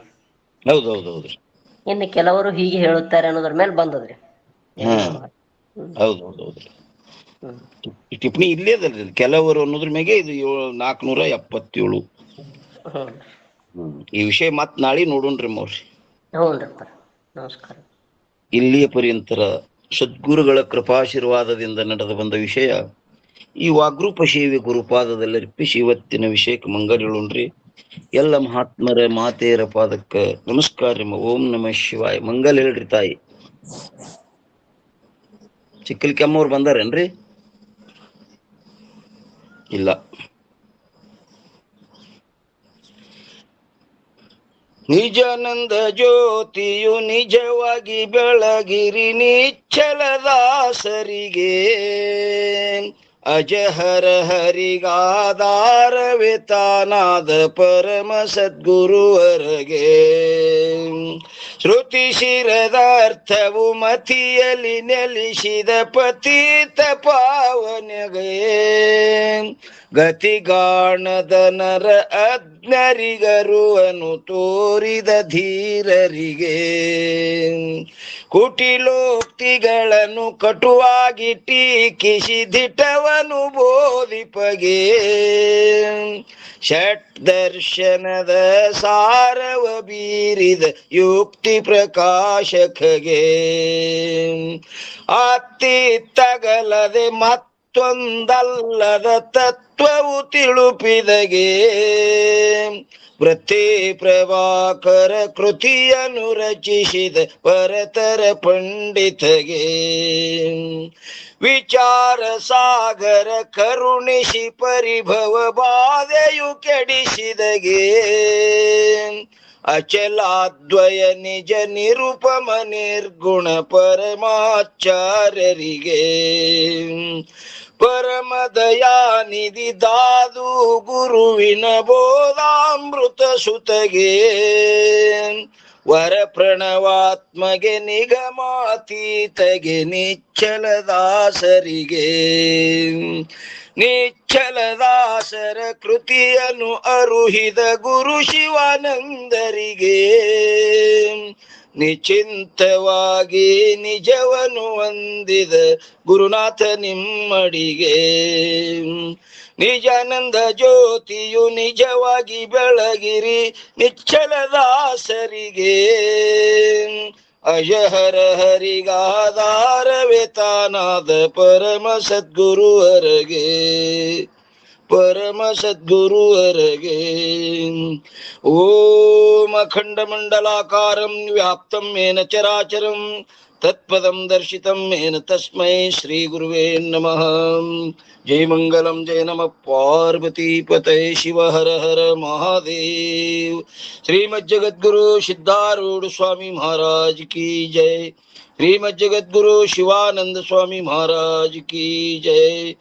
ಹೌದೌದೌದ್ರಿ. ಇನ್ನು ಕೆಲವರು ಹೀಗೆ ಹೇಳುತ್ತಾರೆ ಅನ್ನೋದ್ರ ಮೇಲೆ ಬಂದದ್ರಿ. ಹೌದೌದೌದ್ರಿ. ಟಿಪ್ಪಣಿ ಇಲ್ಲೇ ಅದಲ್ರಿ, ಕೆಲವರು ಅನ್ನೋದ್ರ ಮ್ಯಾಗೆ ಇದು 477. ಈ ವಿಷಯ ಮತ್ ನಾಳೆ ನೋಡೋಣ್ರಿ ಮೌರ್ಯ. ಹ್ಞೂನ್ರಪ್ಪ, ನಮಸ್ಕಾರ. ಇಲ್ಲಿಯ ಪರ್ಯಂತರ ಸದ್ಗುರುಗಳ ಕೃಪಾಶೀರ್ವಾದದಿಂದ ನಡೆದು ಬಂದ ವಿಷಯ ಈ ವಾಗ್ರೂಪ ಸೇವೆ ಗುರುಪಾದದಲ್ಲಿ ಅರ್ಪಿಸಿ ಇವತ್ತಿನ ವಿಷಯಕ್ಕೆ ಮಂಗಲ್ ಹೇಳೋಣ್ರಿ. ಎಲ್ಲ ಮಹಾತ್ಮರ ಮಾತೆಯರ ಪಾದಕ್ಕ ನಮಸ್ಕಾರ. ಓಂ ನಮಃ ಶಿವಾಯ. ಮಂಗಲ್ ಹೇಳ್ರಿ ತಾಯಿ. ಚಿಕ್ಕಲ್ಕೆಮ್ಮವ್ರು ಬಂದಾರೇನ್ರಿ? ಇಲ್ಲ. ನಿಜಾನಂದ ಜ್ಯೋತಿಯು ನಿಜವಾಗಿ ಬೆಳಗಿರಿ ನಿಚ್ಚಲದಾಸರಿಗೆ, ಅಜಹರ ಹರಿಗಾಧಾರವೇ ತಾನಾದ ಪರಮ ಸದ್ಗುರುವರಗೆ. ಶ್ರುತಿ ಶಿರದ ಅರ್ಥವು ಮತಿಯಲ್ಲಿ ನೆಲೆಸಿದ ಪತಿತ ಪಾವನಗೆ, ಗತಿಗಾಣದ ನರ ಅಜ್ಞರಿಗರುವನು ತೋರಿದ ಧೀರರಿಗೆ, ಕುಟಿಲೋಕ್ತಿಗಳನ್ನು ಕಟುವಾಗಿ ಟೀಕಿಸಿ ದಿಟವನು ಬೋಧಿಪಗೆ, ಷಟ್ ದರ್ಶನದ ಸಾರವ ಬೀರಿದ ಯುಕ್ತಿ ಪ್ರಕಾಶಕಗೆ, ಅತ್ತಿತ್ತಗಲದೆ ಮತ್ತೊಂದಲ್ಲದ ತತ್ವವು ತಿಳುಪಿದಗೆ, ವೃತ್ತಿ ಪ್ರಭಾಕರ ಕೃತಿಯನ್ನು ರಚಿಸಿದ ಪರತರ ಪಂಡಿತಗೆ, ವಿಚಾರ ಸಾಗರ ಕರುಣಿಸಿ ಪರಿಭವ ಬಾಧೆಯು ಕೆಡಿಸಿದಗೆ, ಅಚಲಾದ್ವಯ ನಿಜ ನಿರುಪಮ ನಿರ್ಗುಣ ಪರಮಾಚಾರ್ಯರಿಗೆ, ಪರಮ ದಯಾನಿಧಿ ದಾದು ಗುರುವಿನ ಬೋಧಾಮೃತ ಸುತಗೆ, ವರ ಪ್ರಣವಾತ್ಮಗೆ ನಿಗಮಾತೀತಗೆ ನಿಚ್ಚಲದಾಸರಿಗೆ, ನಿಚ್ಚಲದಾಸರ ಕೃತಿಯನ್ನು ಅರುಹಿದ ಗುರು ಶಿವಾನಂದರಿಗೆ, ನಿಚಿಂತವಾಗಿ ನಿಜವನು ವಂದಿದ ಗುರುನಾಥ ನಿಮ್ಮಡಿಗೆ, ನಿಜಾನಂದ ಜ್ಯೋತಿಯು ನಿಜವಾಗಿ ಬೆಳಗಿರಿ ನಿಚ್ಚಲದಾಸರಿಗೆ, ಅಜಹರ ಹರಿಗಾಧಾರವೇ ತಾನಾದ ಪರಮ ಸದ್ಗುರುವರಗೆ, ಪರಮ ಸದ್ಗುರುವರಗೆ. ಓಂ ಅಖಂಡ ಮಂಡಲಾಕಾರಂ ವ್ಯಾಪ್ತಂ ಯೇನ ಚರಾಚರಂ ತತ್ಪದಂ ದರ್ಶಿತಂ ಮೇನ ತಸ್ಮೈ ಶ್ರೀ ಗುರುವೇ ನಮಃ. ಜೈ ಮಂಗಲಂ ಜಯ ನಮಃ ಪಾರ್ವತಿ ಪತೈ ಶಿವ ಹರ ಹರ ಮಹಾದೇವ್. ಶ್ರೀಮದ್ ಜಗದ್ಗುರು ಸಿದ್ಧಾರೂಢ ಸ್ವಾಮಿ ಮಹಾರಾಜ್ ಕಿ ಜೈ. ಶ್ರೀಮದ್ ಜಗದ್ಗುರು ಶಿವಾನಂದ ಸ್ವಾಮಿ ಮಹಾರಾಜ್ ಕಿ ಜೈ.